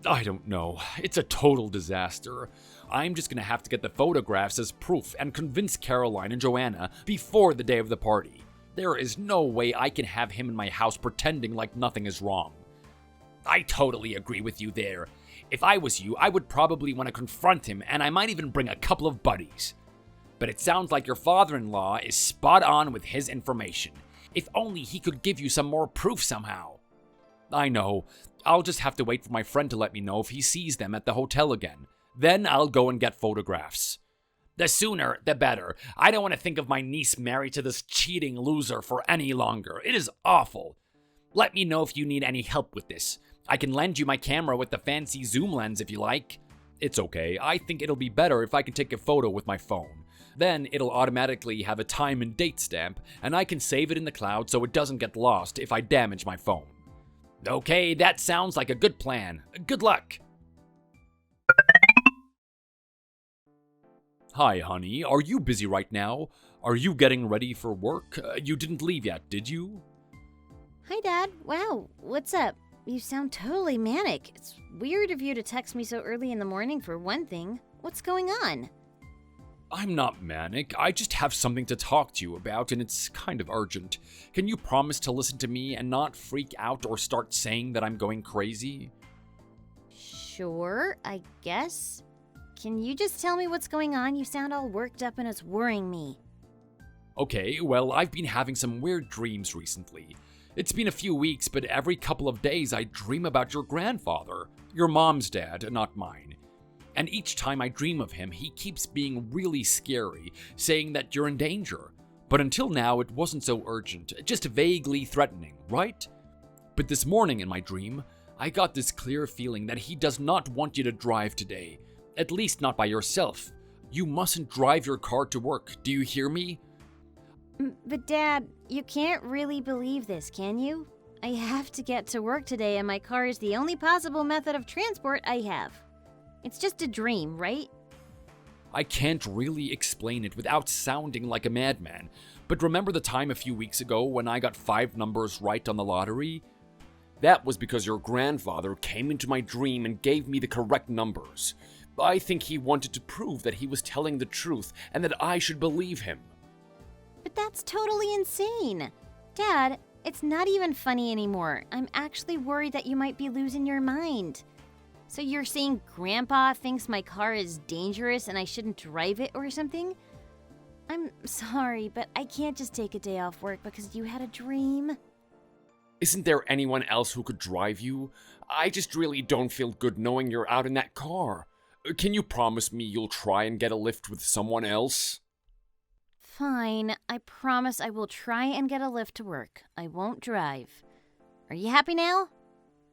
I don't know. It's a total disaster. I'm just gonna have to get the photographs as proof and convince Caroline and Joanna before the day of the party. There is no way I can have him in my house pretending like nothing is wrong. I totally agree with you there. If I was you, I would probably want to confront him, and I might even bring a couple of buddies. But it sounds like your father-in-law is spot on with his information. If only he could give you some more proof somehow. I know. I'll just have to wait for my friend to let me know if he sees them at the hotel again. Then I'll go and get photographs. The sooner, the better. I don't want to think of my niece married to this cheating loser for any longer. It is awful. Let me know if you need any help with this. I can lend you my camera with the fancy zoom lens if you like. It's okay. I think it'll be better if I can take a photo with my phone. Then it'll automatically have a time and date stamp, and I can save it in the cloud so it doesn't get lost if I damage my phone. Okay, that sounds like a good plan. Good luck. Hi, honey. Are you busy right now? Are you getting ready for work? You didn't leave yet, did you? Hi, Dad. Wow, what's up? You sound totally manic. It's weird of you to text me so early in the morning for one thing. What's going on? I'm not manic. I just have something to talk to you about, and it's kind of urgent. Can you promise to listen to me and not freak out or start saying that I'm going crazy? Sure, I guess. Can you just tell me what's going on? You sound all worked up and it's worrying me. Okay, well, I've been having some weird dreams recently. It's been a few weeks, but every couple of days I dream about your grandfather, your mom's dad, not mine. And each time I dream of him, he keeps being really scary, saying that you're in danger. But until now, it wasn't so urgent, just vaguely threatening, right? But this morning in my dream, I got this clear feeling that he does not want you to drive today, at least not by yourself. You mustn't drive your car to work, do you hear me? But Dad, you can't really believe this, can you? I have to get to work today and my car is the only possible method of transport I have. It's just a dream, right? I can't really explain it without sounding like a madman, but remember the time a few weeks ago when I got 5 numbers right on the lottery? That was because your grandfather came into my dream and gave me the correct numbers. I think he wanted to prove that he was telling the truth and that I should believe him. But that's totally insane. Dad, it's not even funny anymore. I'm actually worried that you might be losing your mind. So you're saying Grandpa thinks my car is dangerous and I shouldn't drive it or something? I'm sorry, but I can't just take a day off work because you had a dream. Isn't there anyone else who could drive you? I just really don't feel good knowing you're out in that car. Can you promise me you'll try and get a lift with someone else? Fine, I promise I will try and get a lift to work. I won't drive. Are you happy now?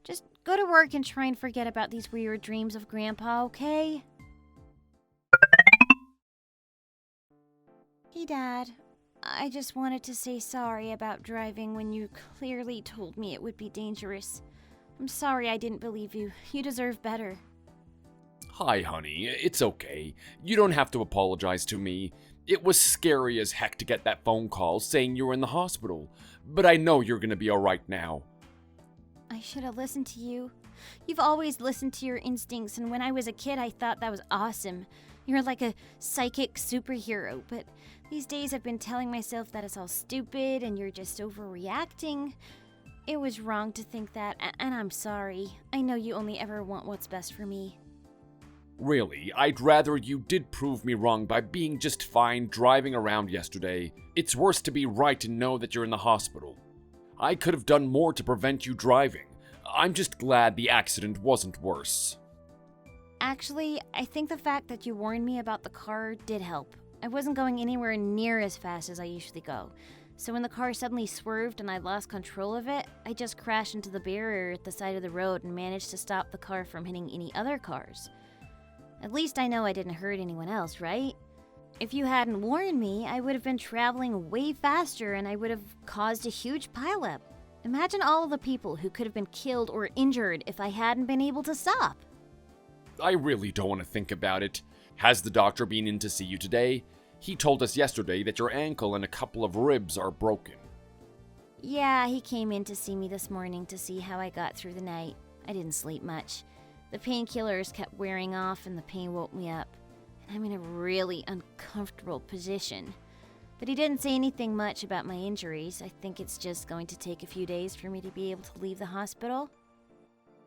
Just go to work and try and forget about these weird dreams of Grandpa, okay? Hey, Dad. I just wanted to say sorry about driving when you clearly told me it would be dangerous. I'm sorry I didn't believe you. You deserve better. Hi, honey. It's okay. You don't have to apologize to me. It was scary as heck to get that phone call saying you were in the hospital, but I know you're gonna be alright now. I should have listened to you. You've always listened to your instincts, and when I was a kid, I thought that was awesome. You're like a psychic superhero, but these days I've been telling myself that it's all stupid and you're just overreacting. It was wrong to think that, and I'm sorry. I know you only ever want what's best for me. Really, I'd rather you did prove me wrong by being just fine driving around yesterday. It's worse to be right and know that you're in the hospital. I could have done more to prevent you driving. I'm just glad the accident wasn't worse. Actually, I think the fact that you warned me about the car did help. I wasn't going anywhere near as fast as I usually go. So when the car suddenly swerved and I lost control of it, I just crashed into the barrier at the side of the road and managed to stop the car from hitting any other cars. At least I know I didn't hurt anyone else, right? If you hadn't warned me, I would have been traveling way faster and I would have caused a huge pileup. Imagine all of the people who could have been killed or injured if I hadn't been able to stop. I really don't want to think about it. Has the doctor been in to see you today? He told us yesterday that your ankle and a couple of ribs are broken. Yeah, he came in to see me this morning to see how I got through the night. I didn't sleep much. The painkillers kept wearing off and the pain woke me up. And I'm in a really uncomfortable position. But he didn't say anything much about my injuries. I think it's just going to take a few days for me to be able to leave the hospital.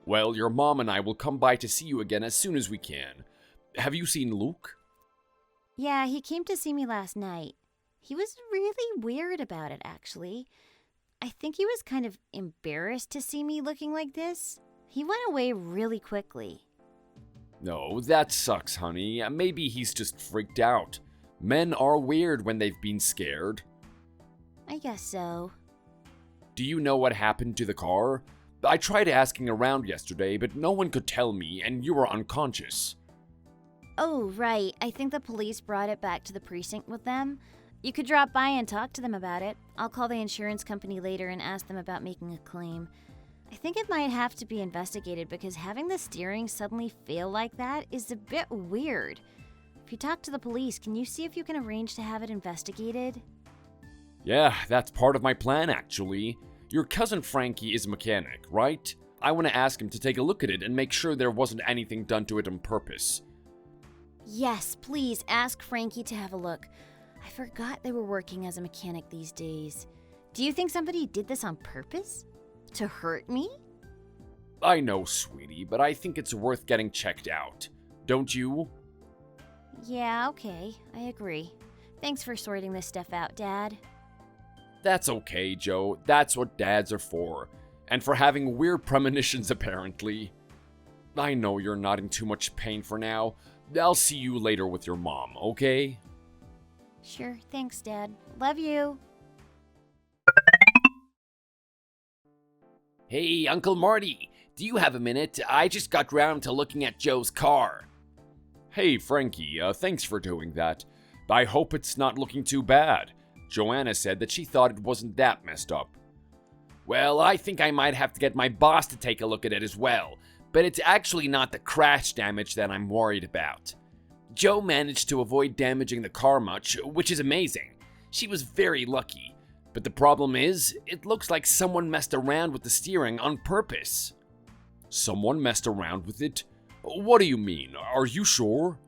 Well, your mom and I will come by to see you again as soon as we can. Have you seen Luke? Yeah, he came to see me last night. He was really weird about it, actually. I think he was kind of embarrassed to see me looking like this. He went away really quickly. No, that sucks, honey. Maybe he's just freaked out. Men are weird when they've been scared. I guess so. do you know what happened to the car? I tried asking around yesterday, but no one could tell me, and you were unconscious. Oh, right. I think the police brought it back to the precinct with them. You could drop by and talk to them about it. I'll call the insurance company later and ask them about making a claim. I think it might have to be investigated because having the steering suddenly fail like that is a bit weird. If you talk to the police, can you see if you can arrange to have it investigated? Yeah, that's part of my plan, actually. Your cousin Frankie is a mechanic, right? I want to ask him to take a look at it and make sure there wasn't anything done to it on purpose. Yes, please ask Frankie to have a look. I forgot they were working as a mechanic these days. Do you think somebody did this on purpose? To hurt me? I know, sweetie, but I think it's worth getting checked out. Don't you? Yeah, okay. I agree. Thanks for sorting this stuff out, Dad. That's okay, Joe. That's what dads are for. And for having weird premonitions, apparently. I know you're not in too much pain for now. I'll see you later with your mom, okay? Sure, thanks, Dad. Love you. Hey, Uncle Marty, do you have a minute? I just got round to looking at Joe's car. Hey, Frankie, thanks for doing that. I hope it's not looking too bad. Joanna said that she thought it wasn't that messed up. Well, I think I might have to get my boss to take a look at it as well, but it's actually not the crash damage that I'm worried about. Joe managed to avoid damaging the car much, which is amazing. She was very lucky. But the problem is, it looks like someone messed around with the steering on purpose. Someone messed around with it? What do you mean? Are you sure?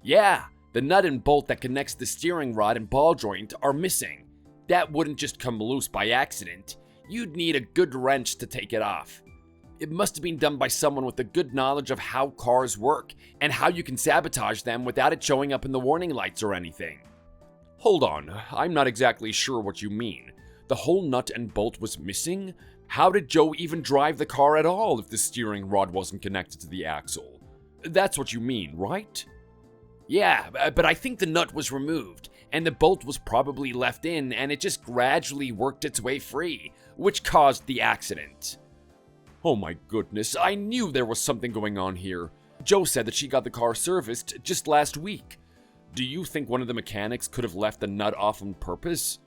Yeah, the nut and bolt that connects the steering rod and ball joint are missing. That wouldn't just come loose by accident. You'd need a good wrench to take it off. It must have been done by someone with a good knowledge of how cars work and how you can sabotage them without it showing up in the warning lights or anything. Hold on, I'm not exactly sure what you mean. The whole nut and bolt was missing? How did Joe even drive the car at all if the steering rod wasn't connected to the axle? That's what you mean, right? Yeah, but I think the nut was removed, and the bolt was probably left in, and it just gradually worked its way free, which caused the accident. Oh my goodness, I knew there was something going on here. Joe said that she got the car serviced just last week. Do you think one of the mechanics could have left the nut off on purpose?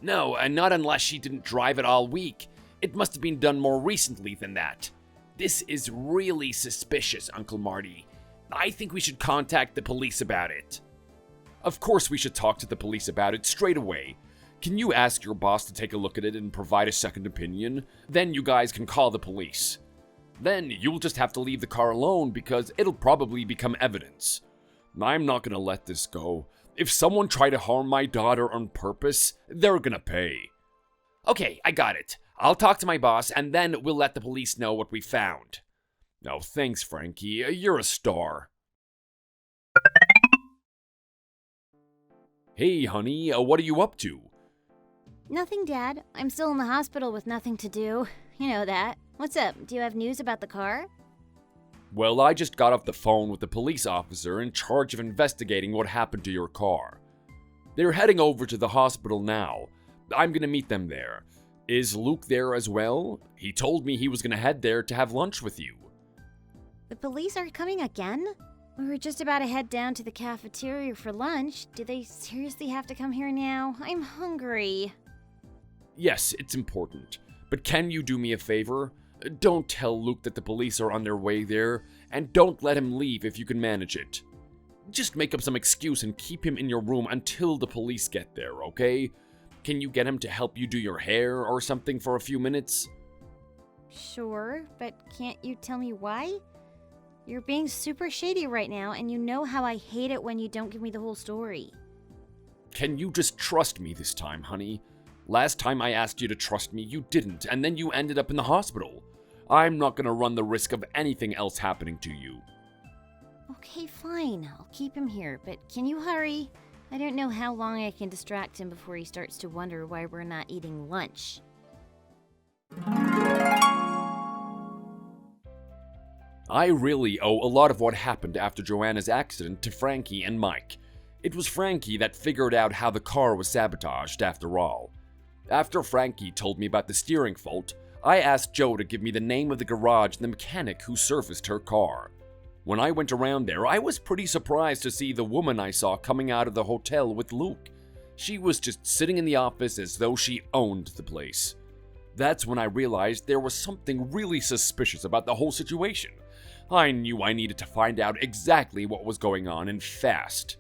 No, and not unless she didn't drive it all week. It must have been done more recently than that. This is really suspicious, Uncle Marty. I think we should contact the police about it. Of course we should talk to the police about it straight away. Can you ask your boss to take a look at it and provide a second opinion? Then you guys can call the police. Then you'll just have to leave the car alone because it'll probably become evidence. I'm not gonna let this go. If someone tried to harm my daughter on purpose, they're gonna pay. Okay, I got it. I'll talk to my boss and then we'll let the police know what we found. No, thanks, Frankie. You're a star. Hey, honey, what are you up to? Nothing, Dad. I'm still in the hospital with nothing to do. You know that. What's up? Do you have news about the car? Well, I just got off the phone with the police officer in charge of investigating what happened to your car. They're heading over to the hospital now. I'm gonna meet them there. Is Luke there as well? He told me he was gonna head there to have lunch with you. The police are coming again? We were just about to head down to the cafeteria for lunch. Do they seriously have to come here now? I'm hungry. Yes, it's important. But can you do me a favor? Don't tell Luke that the police are on their way there, and don't let him leave if you can manage it. Just make up some excuse and keep him in your room until the police get there, okay? Can you get him to help you do your hair or something for a few minutes? Sure, but can't you tell me why? You're being super shady right now, and you know how I hate it when you don't give me the whole story. Can you just trust me this time, honey? Last time I asked you to trust me, you didn't, and then you ended up in the hospital. I'm not gonna run the risk of anything else happening to you. Okay, fine. I'll keep him here, but can you hurry? I don't know how long I can distract him before he starts to wonder why we're not eating lunch. I really owe a lot of what happened after Joanna's accident to Frankie and Mike. It was Frankie that figured out how the car was sabotaged after all. After Frankie told me about the steering fault, I asked Joe to give me the name of the garage and the mechanic who serviced her car. When I went around there, I was pretty surprised to see the woman I saw coming out of the hotel with Luke. She was just sitting in the office as though she owned the place. That's when I realized there was something really suspicious about the whole situation. I knew I needed to find out exactly what was going on and fast.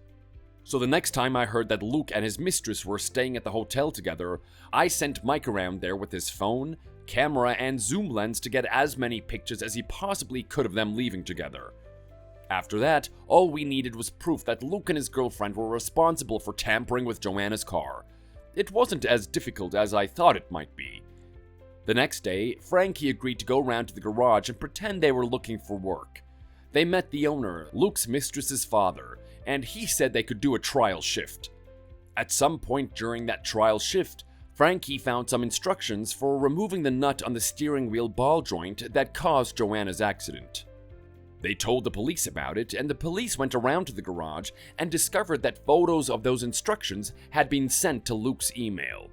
So the next time I heard that Luke and his mistress were staying at the hotel together, I sent Mike around there with his phone, camera, and zoom lens to get as many pictures as he possibly could of them leaving together. After that, all we needed was proof that Luke and his girlfriend were responsible for tampering with Joanna's car. It wasn't as difficult as I thought it might be. The next day, Frankie agreed to go around to the garage and pretend they were looking for work. They met the owner, Luke's mistress's father, and he said they could do a trial shift. At some point during that trial shift, Frankie found some instructions for removing the nut on the steering wheel ball joint that caused Joanna's accident. They told the police about it, and the police went around to the garage and discovered that photos of those instructions had been sent to Luke's email.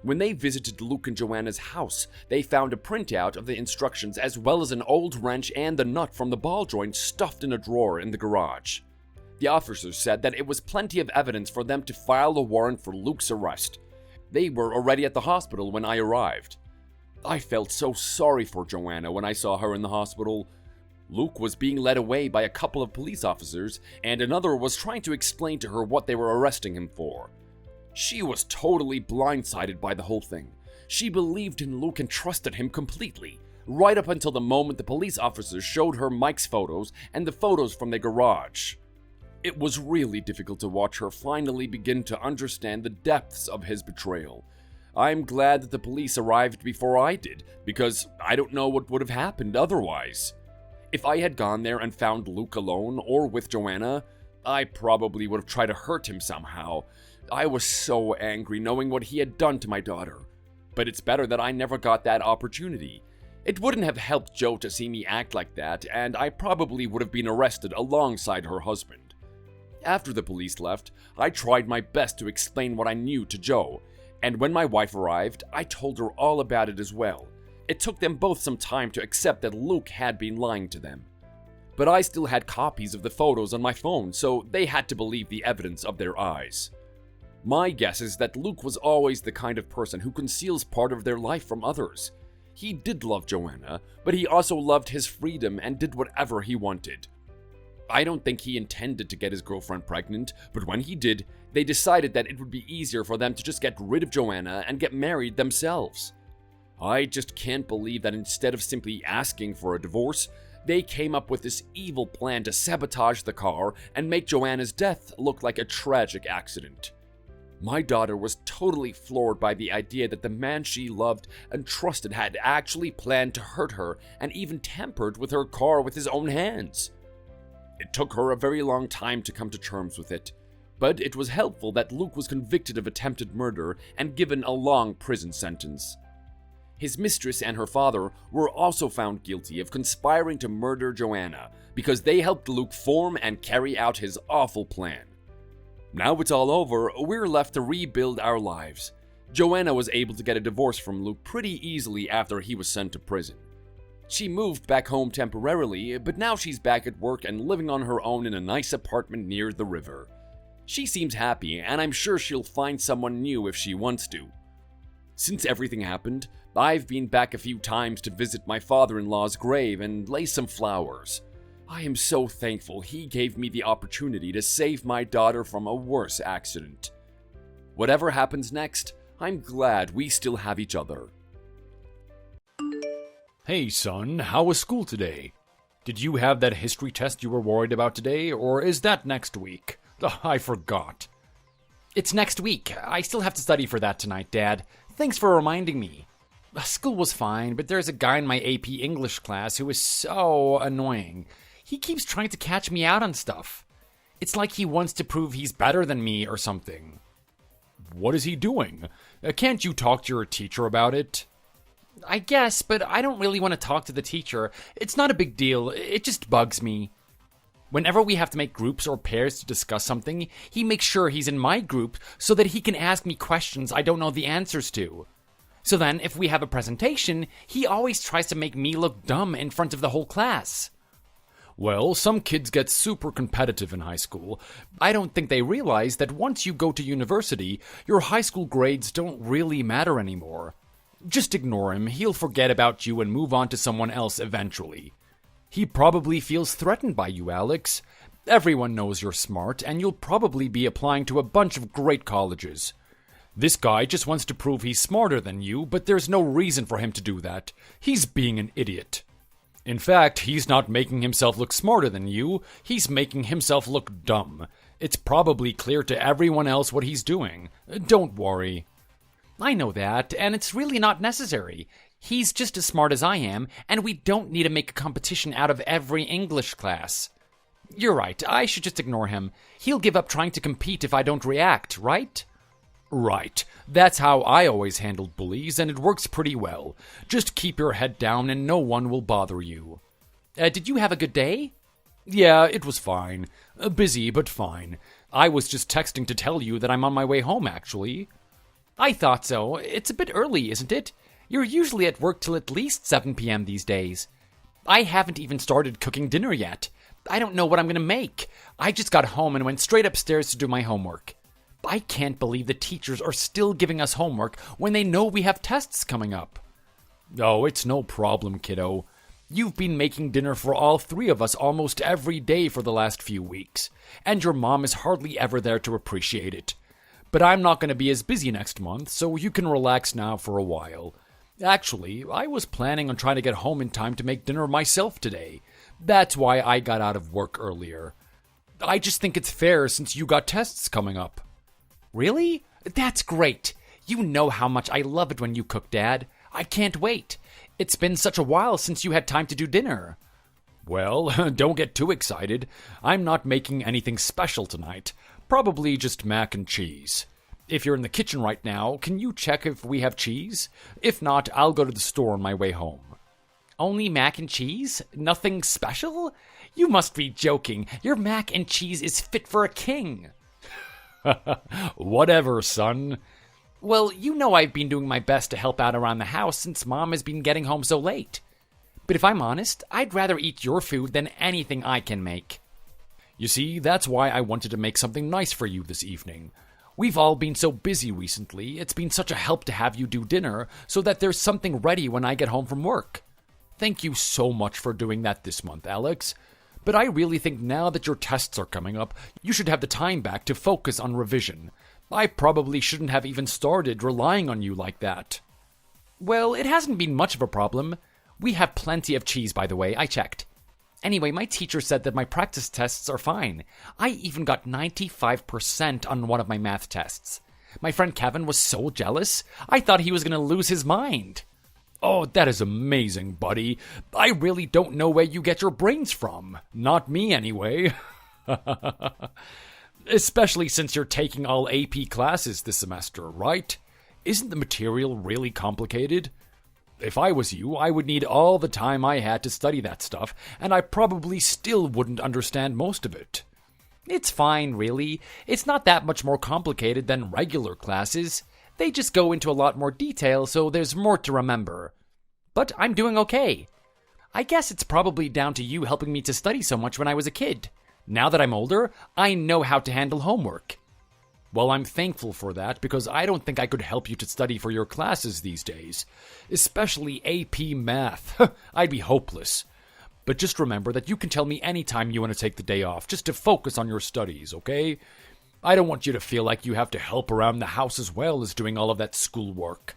When they visited Luke and Joanna's house, they found a printout of the instructions as well as an old wrench and the nut from the ball joint stuffed in a drawer in the garage. The officers said that it was plenty of evidence for them to file a warrant for Luke's arrest. They were already at the hospital when I arrived. I felt so sorry for Joanna when I saw her in the hospital. Luke was being led away by a couple of police officers, and another was trying to explain to her what they were arresting him for. She was totally blindsided by the whole thing. She believed in Luke and trusted him completely, right up until the moment the police officers showed her Mike's photos and the photos from the garage. It was really difficult to watch her finally begin to understand the depths of his betrayal. I'm glad that the police arrived before I did, because I don't know what would have happened otherwise. If I had gone there and found Luke alone or with Joanna, I probably would have tried to hurt him somehow. I was so angry knowing what he had done to my daughter. But it's better that I never got that opportunity. It wouldn't have helped Joe to see me act like that, and I probably would have been arrested alongside her husband. After the police left, I tried my best to explain what I knew to Joe, and when my wife arrived, I told her all about it as well. It took them both some time to accept that Luke had been lying to them. But I still had copies of the photos on my phone, so they had to believe the evidence of their eyes. My guess is that Luke was always the kind of person who conceals part of their life from others. He did love Joanna, but he also loved his freedom and did whatever he wanted. I don't think he intended to get his girlfriend pregnant, but when he did, they decided that it would be easier for them to just get rid of Joanna and get married themselves. I just can't believe that instead of simply asking for a divorce, they came up with this evil plan to sabotage the car and make Joanna's death look like a tragic accident. My daughter was totally floored by the idea that the man she loved and trusted had actually planned to hurt her and even tampered with her car with his own hands. It took her a very long time to come to terms with it, but it was helpful that Luke was convicted of attempted murder and given a long prison sentence. His mistress and her father were also found guilty of conspiring to murder Joanna because they helped Luke form and carry out his awful plan. Now it's all over, we're left to rebuild our lives. Joanna was able to get a divorce from Luke pretty easily after he was sent to prison. She moved back home temporarily, but now she's back at work and living on her own in a nice apartment near the river. She seems happy, and I'm sure she'll find someone new if she wants to. Since everything happened, I've been back a few times to visit my father-in-law's grave and lay some flowers. I am so thankful he gave me the opportunity to save my daughter from a worse accident. Whatever happens next, I'm glad we still have each other. Hey son, how was school today? Did you have that history test you were worried about today, or is that next week? I forgot. It's next week. I still have to study for that tonight, Dad. Thanks for reminding me. School was fine, but there's a guy in my AP English class who is so annoying. He keeps trying to catch me out on stuff. It's like he wants to prove he's better than me or something. What is he doing? Can't you talk to your teacher about it? I guess, but I don't really want to talk to the teacher. It's not a big deal. It just bugs me. Whenever we have to make groups or pairs to discuss something, he makes sure he's in my group so that he can ask me questions I don't know the answers to. So then, if we have a presentation, he always tries to make me look dumb in front of the whole class. Well, some kids get super competitive in high school. I don't think they realize that once you go to university, your high school grades don't really matter anymore. Just ignore him, he'll forget about you and move on to someone else eventually. He probably feels threatened by you, Alex. Everyone knows you're smart, and you'll probably be applying to a bunch of great colleges. This guy just wants to prove he's smarter than you, but there's no reason for him to do that. He's being an idiot. In fact, he's not making himself look smarter than you, he's making himself look dumb. It's probably clear to everyone else what he's doing. Don't worry. I know that, and it's really not necessary. He's just as smart as I am, and we don't need to make a competition out of every English class. You're right, I should just ignore him. He'll give up trying to compete if I don't react, right? Right. That's how I always handled bullies, and it works pretty well. Just keep your head down and no one will bother you. Did you have a good day? Yeah, it was fine. Busy, but fine. I was just texting to tell you that I'm on my way home, actually. I thought so. It's a bit early, isn't it? You're usually at work till at least 7 p.m. these days. I haven't even started cooking dinner yet. I don't know what I'm going to make. I just got home and went straight upstairs to do my homework. I can't believe the teachers are still giving us homework when they know we have tests coming up. Oh, it's no problem, kiddo. You've been making dinner for all three of us almost every day for the last few weeks, and your mom is hardly ever there to appreciate it. But I'm not going to be as busy next month, so you can relax now for a while. Actually, I was planning on trying to get home in time to make dinner myself today. That's why I got out of work earlier. I just think it's fair since you got tests coming up. Really? That's great. You know how much I love it when you cook, Dad. I can't wait. It's been such a while since you had time to do dinner. Well, don't get too excited. I'm not making anything special tonight. Probably just mac and cheese. If you're in the kitchen right now, can you check if we have cheese? If not, I'll go to the store on my way home. Only mac and cheese? Nothing special? You must be joking. Your mac and cheese is fit for a king. Whatever, son. Well, you know I've been doing my best to help out around the house since Mom has been getting home so late. But if I'm honest, I'd rather eat your food than anything I can make. You see, that's why I wanted to make something nice for you this evening. We've all been so busy recently, it's been such a help to have you do dinner so that there's something ready when I get home from work. Thank you so much for doing that this month, Alex. But I really think now that your tests are coming up, you should have the time back to focus on revision. I probably shouldn't have even started relying on you like that. Well, it hasn't been much of a problem. We have plenty of cheese, by the way, I checked. Anyway, my teacher said that my practice tests are fine. I even got 95% on one of my math tests. My friend Kevin was so jealous, I thought he was going to lose his mind. Oh, that is amazing, buddy. I really don't know where you get your brains from. Not me, anyway. Especially since you're taking all AP classes this semester, right? Isn't the material really complicated? If I was you, I would need all the time I had to study that stuff, and I probably still wouldn't understand most of it. It's fine, really. It's not that much more complicated than regular classes. They just go into a lot more detail, so there's more to remember. But I'm doing okay. I guess it's probably down to you helping me to study so much when I was a kid. Now that I'm older, I know how to handle homework. Well, I'm thankful for that because I don't think I could help you to study for your classes these days. Especially AP Math. I'd be hopeless. But just remember that you can tell me anytime you want to take the day off, just to focus on your studies, okay? I don't want you to feel like you have to help around the house as well as doing all of that schoolwork.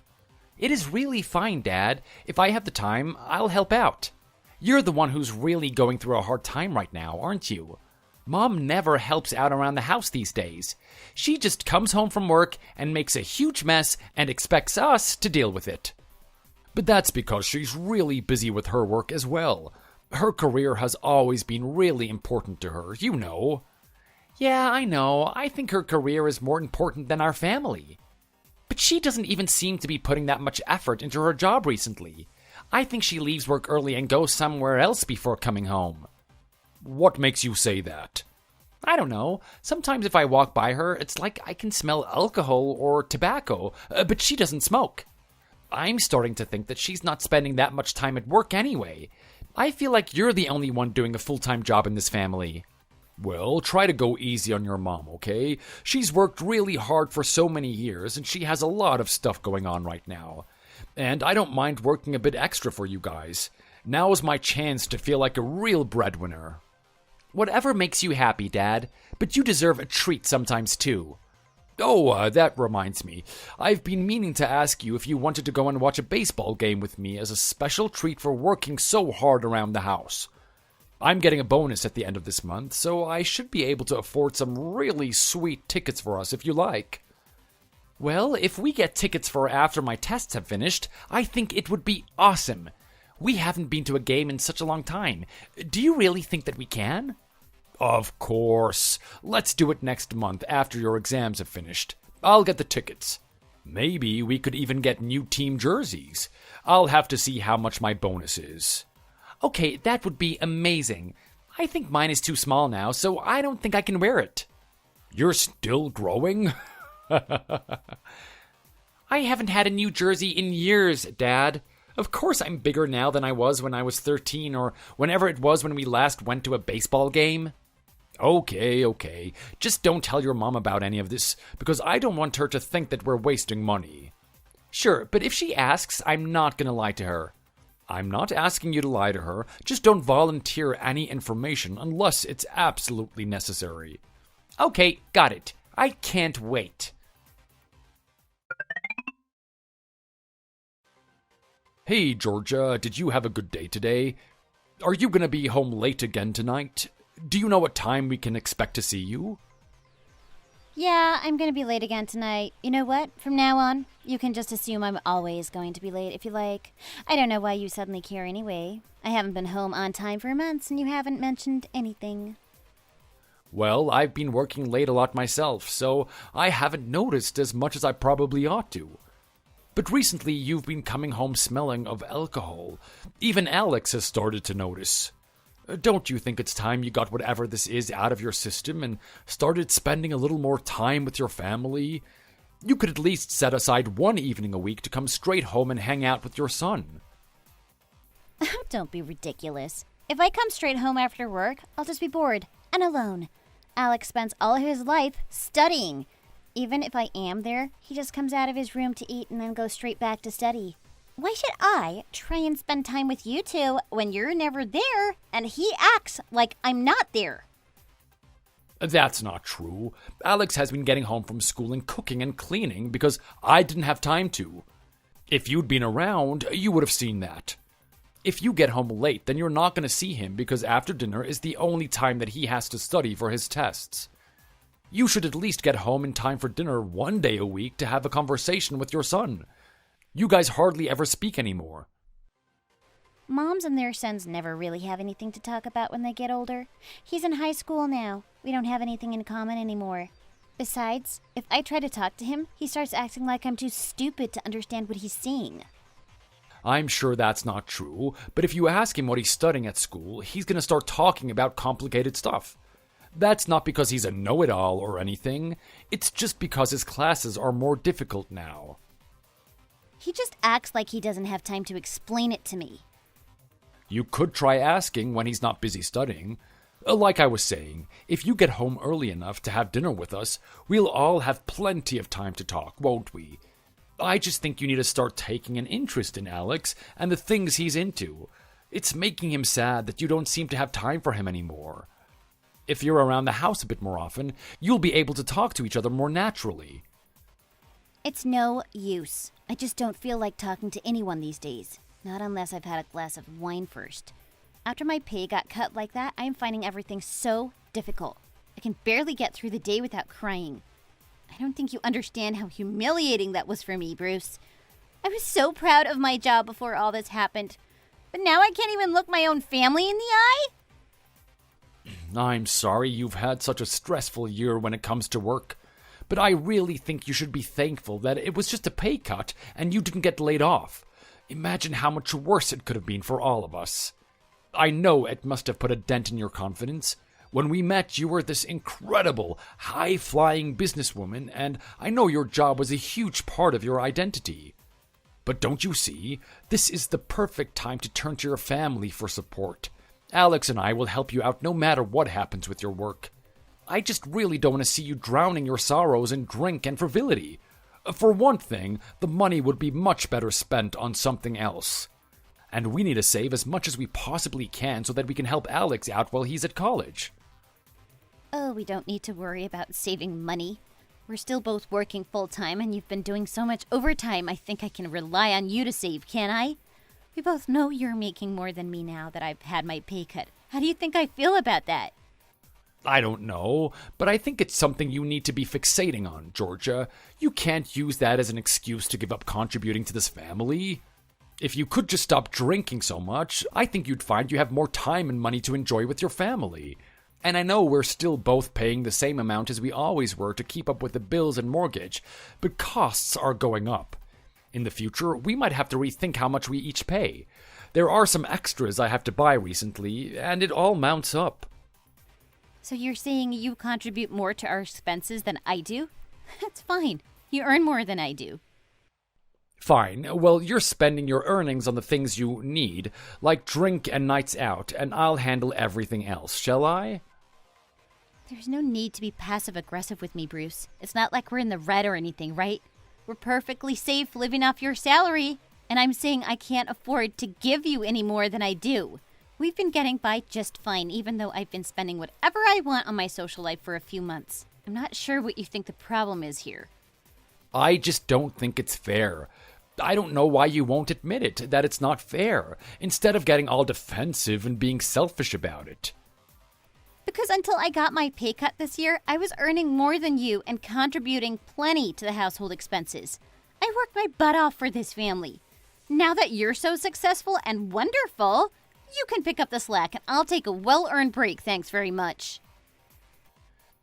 It is really fine, Dad. If I have the time, I'll help out. You're the one who's really going through a hard time right now, aren't you? Mom never helps out around the house these days. She just comes home from work and makes a huge mess and expects us to deal with it. But that's because she's really busy with her work as well. Her career has always been really important to her, you know. Yeah, I know. I think her career is more important than our family. But she doesn't even seem to be putting that much effort into her job recently. I think she leaves work early and goes somewhere else before coming home. What makes you say that? I don't know. Sometimes if I walk by her, it's like I can smell alcohol or tobacco, but she doesn't smoke. I'm starting to think that she's not spending that much time at work anyway. I feel like you're the only one doing a full-time job in this family. Well, try to go easy on your mom, okay? She's worked really hard for so many years, and she has a lot of stuff going on right now. And I don't mind working a bit extra for you guys. Now is my chance to feel like a real breadwinner. Whatever makes you happy, Dad, but you deserve a treat sometimes too. Oh, that reminds me. I've been meaning to ask you if you wanted to go and watch a baseball game with me as a special treat for working so hard around the house. I'm getting a bonus at the end of this month, so I should be able to afford some really sweet tickets for us if you like. Well, if we get tickets for after my tests have finished, I think it would be awesome. We haven't been to a game in such a long time. Do you really think that we can? Of course. Let's do it next month after your exams have finished. I'll get the tickets. Maybe we could even get new team jerseys. I'll have to see how much my bonus is. Okay, that would be amazing. I think mine is too small now, so I don't think I can wear it. You're still growing? I haven't had a new jersey in years, Dad. Of course I'm bigger now than I was when I was 13 or whenever it was when we last went to a baseball game. Okay. Just don't tell your mom about any of this, because I don't want her to think that we're wasting money. Sure, but if she asks, I'm not gonna lie to her. I'm not asking you to lie to her. Just don't volunteer any information unless it's absolutely necessary. Okay, got it. I can't wait. Hey, Georgia, did you have a good day today? Are you going to be home late again tonight? Do you know what time we can expect to see you? Yeah, I'm gonna be late again tonight. You know what? From now on, you can just assume I'm always going to be late if you like. I don't know why you suddenly care anyway. I haven't been home on time for months and you haven't mentioned anything. Well, I've been working late a lot myself, so I haven't noticed as much as I probably ought to. But recently, you've been coming home smelling of alcohol. Even Alex has started to notice. Don't you think it's time you got whatever this is out of your system and started spending a little more time with your family? You could at least set aside one evening a week to come straight home and hang out with your son. Don't be ridiculous. If I come straight home after work, I'll just be bored and alone. Alex spends all of his life studying. Even if I am there, he just comes out of his room to eat and then goes straight back to study. Why should I try and spend time with you two when you're never there and he acts like I'm not there? That's not true. Alex has been getting home from school and cooking and cleaning because I didn't have time to. If you'd been around, you would have seen that. If you get home late, then you're not going to see him because after dinner is the only time that he has to study for his tests. You should at least get home in time for dinner one day a week to have a conversation with your son. You guys hardly ever speak anymore. Moms and their sons never really have anything to talk about when they get older. He's in high school now. We don't have anything in common anymore. Besides, if I try to talk to him, he starts acting like I'm too stupid to understand what he's saying. I'm sure that's not true, but if you ask him what he's studying at school, he's going to start talking about complicated stuff. That's not because he's a know-it-all or anything. It's just because his classes are more difficult now. He just acts like he doesn't have time to explain it to me. You could try asking when he's not busy studying. Like I was saying, if you get home early enough to have dinner with us, we'll all have plenty of time to talk, won't we? I just think you need to start taking an interest in Alex and the things he's into. It's making him sad that you don't seem to have time for him anymore. If you're around the house a bit more often, you'll be able to talk to each other more naturally. It's no use. I just don't feel like talking to anyone these days. Not unless I've had a glass of wine first. After my pay got cut like that, I am finding everything so difficult. I can barely get through the day without crying. I don't think you understand how humiliating that was for me, Bruce. I was so proud of my job before all this happened. But now I can't even look my own family in the eye? I'm sorry you've had such a stressful year when it comes to work. But I really think you should be thankful that it was just a pay cut and you didn't get laid off. Imagine how much worse it could have been for all of us. I know it must have put a dent in your confidence. When we met, you were this incredible, high-flying businesswoman, and I know your job was a huge part of your identity. But don't you see, this is the perfect time to turn to your family for support. Alex and I will help you out no matter what happens with your work. I just really don't want to see you drowning your sorrows in drink and frivolity. For one thing, the money would be much better spent on something else. And we need to save as much as we possibly can so that we can help Alex out while he's at college. Oh, we don't need to worry about saving money. We're still both working full-time, and you've been doing so much overtime, I think I can rely on you to save, can't I? We both know you're making more than me now that I've had my pay cut. How do you think I feel about that? I don't know, but I think it's something you need to be fixating on, Georgia. You can't use that as an excuse to give up contributing to this family. If you could just stop drinking so much, I think you'd find you have more time and money to enjoy with your family. And I know we're still both paying the same amount as we always were to keep up with the bills and mortgage, but costs are going up. In the future, we might have to rethink how much we each pay. There are some extras I have to buy recently, and it all mounts up. So you're saying you contribute more to our expenses than I do? That's fine. You earn more than I do. Fine. Well, you're spending your earnings on the things you need, like drink and nights out, and I'll handle everything else, shall I? There's no need to be passive-aggressive with me, Bruce. It's not like we're in the red or anything, right? We're perfectly safe living off your salary, and I'm saying I can't afford to give you any more than I do. We've been getting by just fine, even though I've been spending whatever I want on my social life for a few months. I'm not sure what you think the problem is here. I just don't think it's fair. I don't know why you won't admit it, that it's not fair, instead of getting all defensive and being selfish about it. Because until I got my pay cut this year, I was earning more than you and contributing plenty to the household expenses. I worked my butt off for this family. Now that you're so successful and wonderful, you can pick up the slack and I'll take a well-earned break, thanks very much.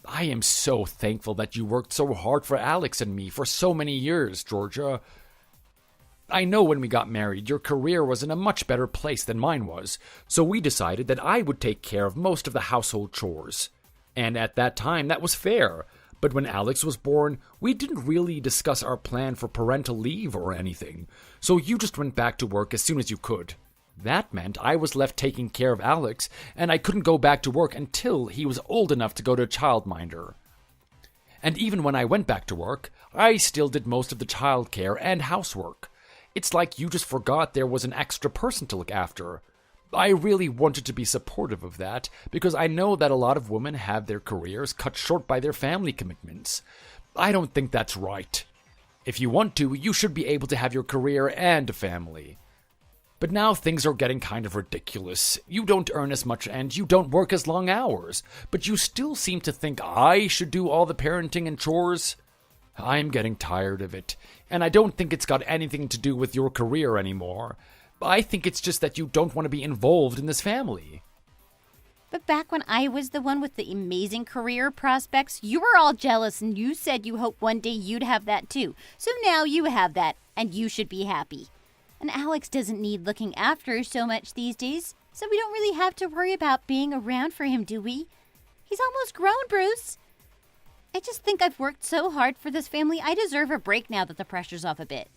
I am so thankful that you worked so hard for Alex and me for so many years, Georgia. I know when we got married, your career was in a much better place than mine was, so we decided that I would take care of most of the household chores. And at that time, that was fair. But when Alex was born, we didn't really discuss our plan for parental leave or anything, so you just went back to work as soon as you could. That meant I was left taking care of Alex, and I couldn't go back to work until he was old enough to go to a childminder. And even when I went back to work, I still did most of the childcare and housework. It's like you just forgot there was an extra person to look after. I really wanted to be supportive of that, because I know that a lot of women have their careers cut short by their family commitments. I don't think that's right. If you want to, you should be able to have your career and a family. But now things are getting kind of ridiculous. You don't earn as much and you don't work as long hours, but you still seem to think I should do all the parenting and chores. I'm getting tired of it, and I don't think it's got anything to do with your career anymore. I think it's just that you don't want to be involved in this family. But back when I was the one with the amazing career prospects, you were all jealous and you said you hoped one day you'd have that too. So now you have that, and you should be happy. And Alex doesn't need looking after so much these days, so we don't really have to worry about being around for him, do we? He's almost grown, Bruce. I just think I've worked so hard for this family, I deserve a break now that the pressure's off a bit.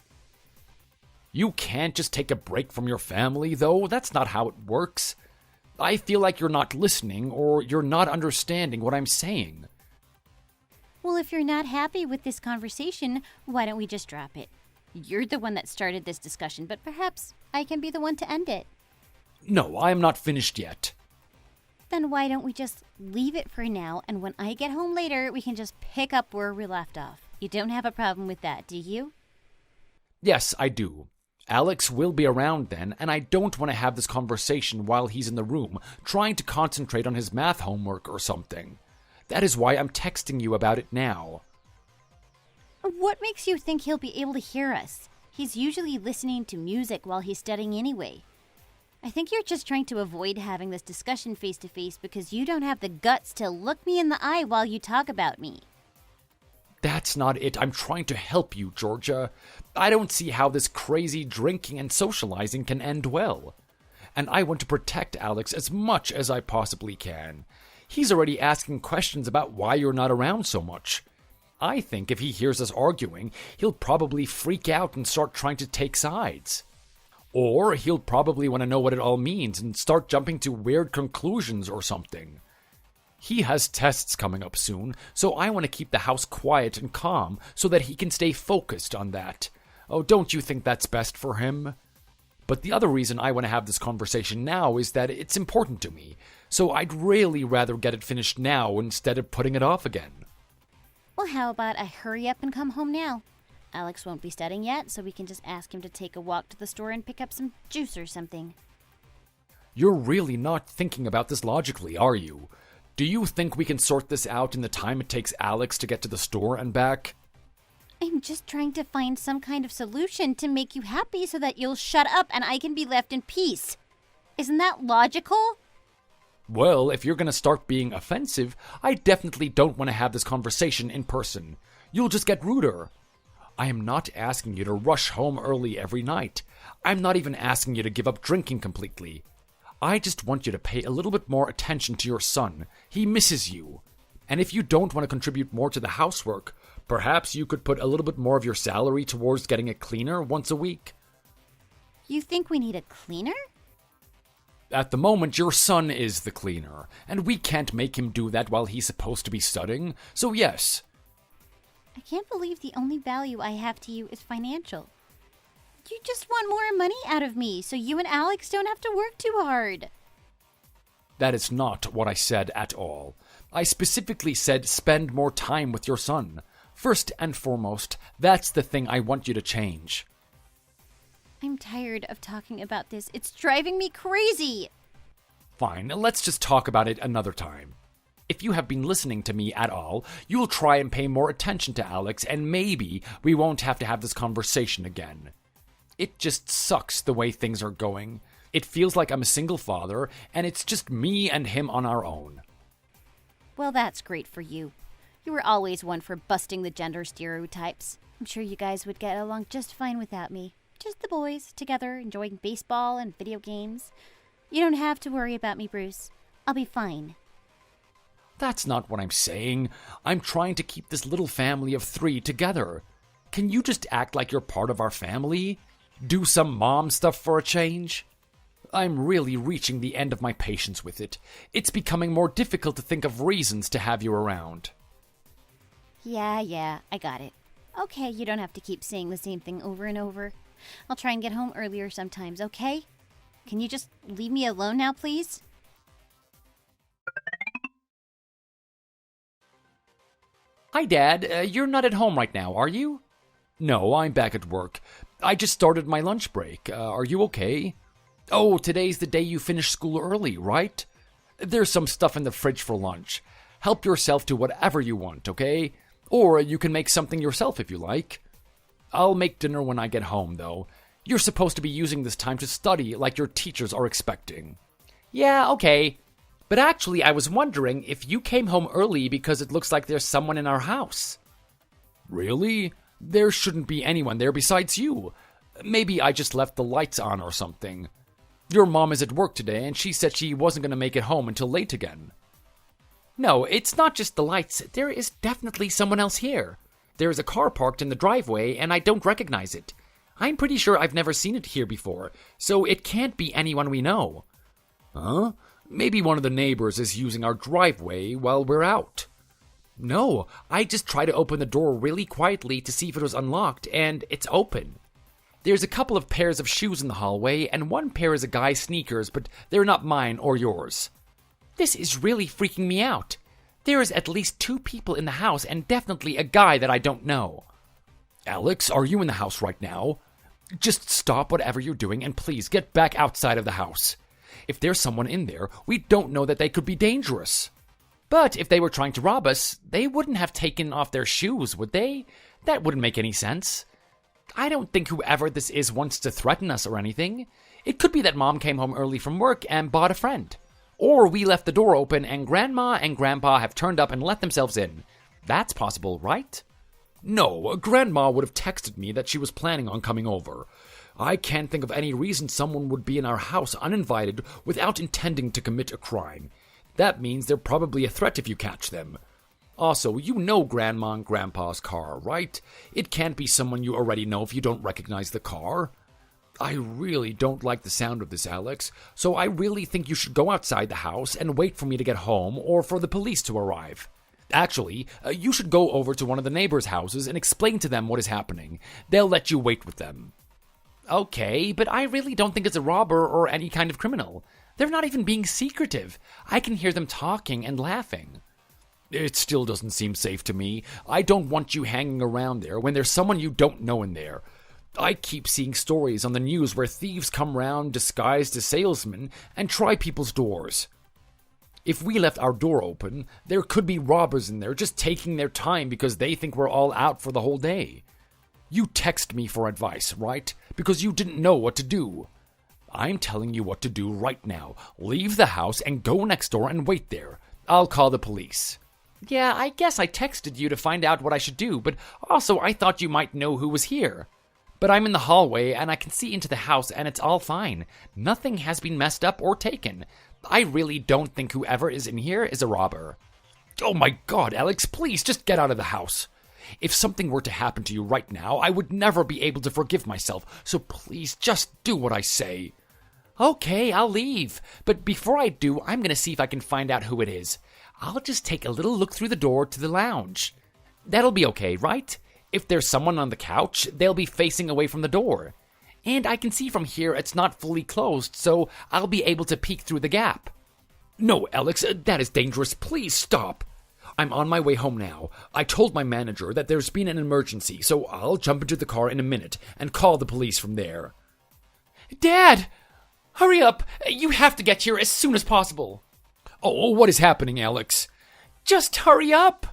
You can't just take a break from your family, though. That's not how it works. I feel like you're not listening, or you're not understanding what I'm saying. Well, if you're not happy with this conversation, why don't we just drop it? You're the one that started this discussion, but perhaps I can be the one to end it. No, I am not finished yet. Then why don't we just leave it for now, and when I get home later, we can just pick up where we left off. You don't have a problem with that, do you? Yes, I do. Alex will be around then, and I don't want to have this conversation while he's in the room, trying to concentrate on his math homework or something. That is why I'm texting you about it now. What makes you think he'll be able to hear us? He's usually listening to music while he's studying anyway. I think you're just trying to avoid having this discussion face-to-face because you don't have the guts to look me in the eye while you talk about me. That's not it. I'm trying to help you, Georgia. I don't see how this crazy drinking and socializing can end well. and I want to protect Alex as much as I possibly can. He's already asking questions about why you're not around so much. I think if he hears us arguing, he'll probably freak out and start trying to take sides. Or he'll probably want to know what it all means and start jumping to weird conclusions or something. He has tests coming up soon, so I want to keep the house quiet and calm so that he can stay focused on that. Oh, don't you think that's best for him? But the other reason I want to have this conversation now is that it's important to me, so I'd really rather get it finished now instead of putting it off again. Well, how about I hurry up and come home now? Alex won't be studying yet, so we can just ask him to take a walk to the store and pick up some juice or something. You're really not thinking about this logically, are you? Do you think we can sort this out in the time it takes Alex to get to the store and back? I'm just trying to find some kind of solution to make you happy so that you'll shut up and I can be left in peace. Isn't that logical? Well, if you're going to start being offensive, I definitely don't want to have this conversation in person. You'll just get ruder. I am not asking you to rush home early every night. I'm not even asking you to give up drinking completely. I just want you to pay a little bit more attention to your son. He misses you. And if you don't want to contribute more to the housework, perhaps you could put a little bit more of your salary towards getting a cleaner once a week. You think we need a cleaner? At the moment, your son is the cleaner, and we can't make him do that while he's supposed to be studying, so yes. I can't believe the only value I have to you is financial. You just want more money out of me, so you and Alex don't have to work too hard. That is not what I said at all. I specifically said spend more time with your son. First and foremost, that's the thing I want you to change. I'm tired of talking about this. It's driving me crazy. Fine, let's just talk about it another time. If you have been listening to me at all, you'll try and pay more attention to Alex, and maybe we won't have to have this conversation again. It just sucks the way things are going. It feels like I'm a single father, and it's just me and him on our own. Well, that's great for you. You were always one for busting the gender stereotypes. I'm sure you guys would get along just fine without me. Just the boys, together, enjoying baseball and video games. You don't have to worry about me, Bruce. I'll be fine. That's not what I'm saying. I'm trying to keep this little family of 3 together. Can you just act like you're part of our family? Do some mom stuff for a change? I'm really reaching the end of my patience with it. It's becoming more difficult to think of reasons to have you around. Yeah, I got it. Okay, you don't have to keep saying the same thing over and over. I'll try and get home earlier sometimes, okay? Can you just leave me alone now, please? Hi, Dad. You're not at home right now, are you? No, I'm back at work. I just started my lunch break. Are you okay? Oh, today's the day you finish school early, right? There's some stuff in the fridge for lunch. Help yourself to whatever you want, okay? Or you can make something yourself if you like. I'll make dinner when I get home, though. You're supposed to be using this time to study like your teachers are expecting. Yeah, okay. But actually, I was wondering if you came home early because it looks like there's someone in our house. Really? There shouldn't be anyone there besides you. Maybe I just left the lights on or something. Your mom is at work today, and she said she wasn't going to make it home until late again. No, it's not just the lights. There is definitely someone else here. There is a car parked in the driveway, and I don't recognize it. I'm pretty sure I've never seen it here before, so it can't be anyone we know. Huh? Maybe one of the neighbors is using our driveway while we're out. No, I just tried to open the door really quietly to see if it was unlocked, and it's open. There's a couple of pairs of shoes in the hallway, and one pair is a guy's sneakers, but they're not mine or yours. This is really freaking me out. There is at least 2 people in the house, and definitely a guy that I don't know. Alex, are you in the house right now? Just stop whatever you're doing, and please get back outside of the house. If there's someone in there, we don't know that they could be dangerous. But if they were trying to rob us, they wouldn't have taken off their shoes, would they? That wouldn't make any sense. I don't think whoever this is wants to threaten us or anything. It could be that Mom came home early from work and bought a friend. Or we left the door open and Grandma and Grandpa have turned up and let themselves in. That's possible, right? No, Grandma would have texted me that she was planning on coming over. I can't think of any reason someone would be in our house uninvited without intending to commit a crime. That means they're probably a threat if you catch them. Also, you know Grandma and Grandpa's car, right? It can't be someone you already know if you don't recognize the car. I really don't like the sound of this, Alex, so I really think you should go outside the house and wait for me to get home or for the police to arrive. Actually, you should go over to one of the neighbors' houses and explain to them what is happening. They'll let you wait with them. Okay, but I really don't think it's a robber or any kind of criminal. They're not even being secretive. I can hear them talking and laughing. It still doesn't seem safe to me. I don't want you hanging around there when there's someone you don't know in there. I keep seeing stories on the news where thieves come round disguised as salesmen and try people's doors. If we left our door open, there could be robbers in there just taking their time because they think we're all out for the whole day. You text me for advice, right? Because you didn't know what to do. I'm telling you what to do right now. Leave the house and go next door and wait there. I'll call the police. Yeah, I guess I texted you to find out what I should do, but also I thought you might know who was here. But I'm in the hallway and I can see into the house and it's all fine. Nothing has been messed up or taken. I really don't think whoever is in here is a robber. Oh my God, Alex, please just get out of the house. If something were to happen to you right now, I would never be able to forgive myself, so please just do what I say. Okay, I'll leave. But before I do, I'm gonna see if I can find out who it is. I'll just take a little look through the door to the lounge. That'll be okay, right? If there's someone on the couch, they'll be facing away from the door. And I can see from here it's not fully closed, so I'll be able to peek through the gap. No, Alex, that is dangerous. Please stop. I'm on my way home now. I told my manager that there's been an emergency, so I'll jump into the car in a minute and call the police from there. Dad! Hurry up! You have to get here as soon as possible. Oh, what is happening, Alex? Just hurry up!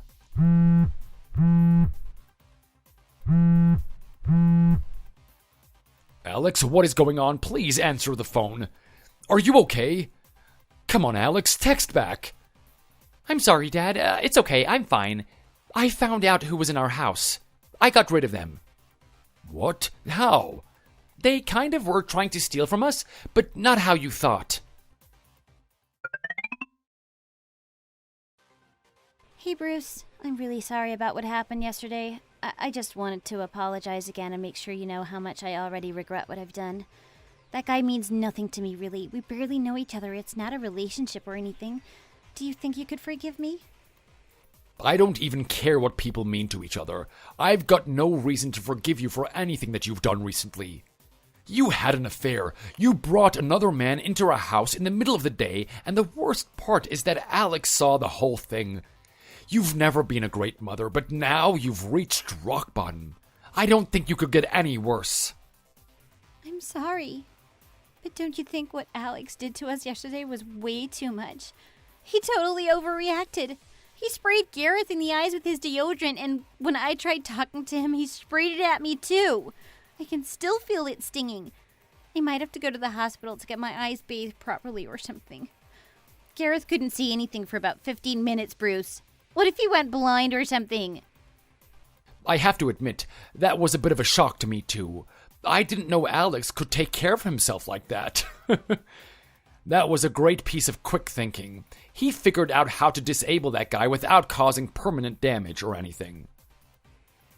Alex, what is going on? Please answer the phone. Are you okay? Come on, Alex, text back. I'm sorry, Dad. It's okay. I'm fine. I found out who was in our house. I got rid of them. What? How? They kind of were trying to steal from us, but not how you thought. Hey, Bruce. I'm really sorry about what happened yesterday. I just wanted to apologize again and make sure you know how much I already regret what I've done. That guy means nothing to me, really. We barely know each other. It's not a relationship or anything. Do you think you could forgive me? I don't even care what people mean to each other. I've got no reason to forgive you for anything that you've done recently. You had an affair. You brought another man into our house in the middle of the day, and the worst part is that Alex saw the whole thing. You've never been a great mother, but now you've reached rock bottom. I don't think you could get any worse. I'm sorry. But don't you think what Alex did to us yesterday was way too much? He totally overreacted. He sprayed Gareth in the eyes with his deodorant, and when I tried talking to him, he sprayed it at me too. I can still feel it stinging. I might have to go to the hospital to get my eyes bathed properly or something. Gareth couldn't see anything for about 15 minutes, Bruce. What if he went blind or something? I have to admit, that was a bit of a shock to me too. I didn't know Alex could take care of himself like that. That was a great piece of quick thinking. He figured out how to disable that guy without causing permanent damage or anything.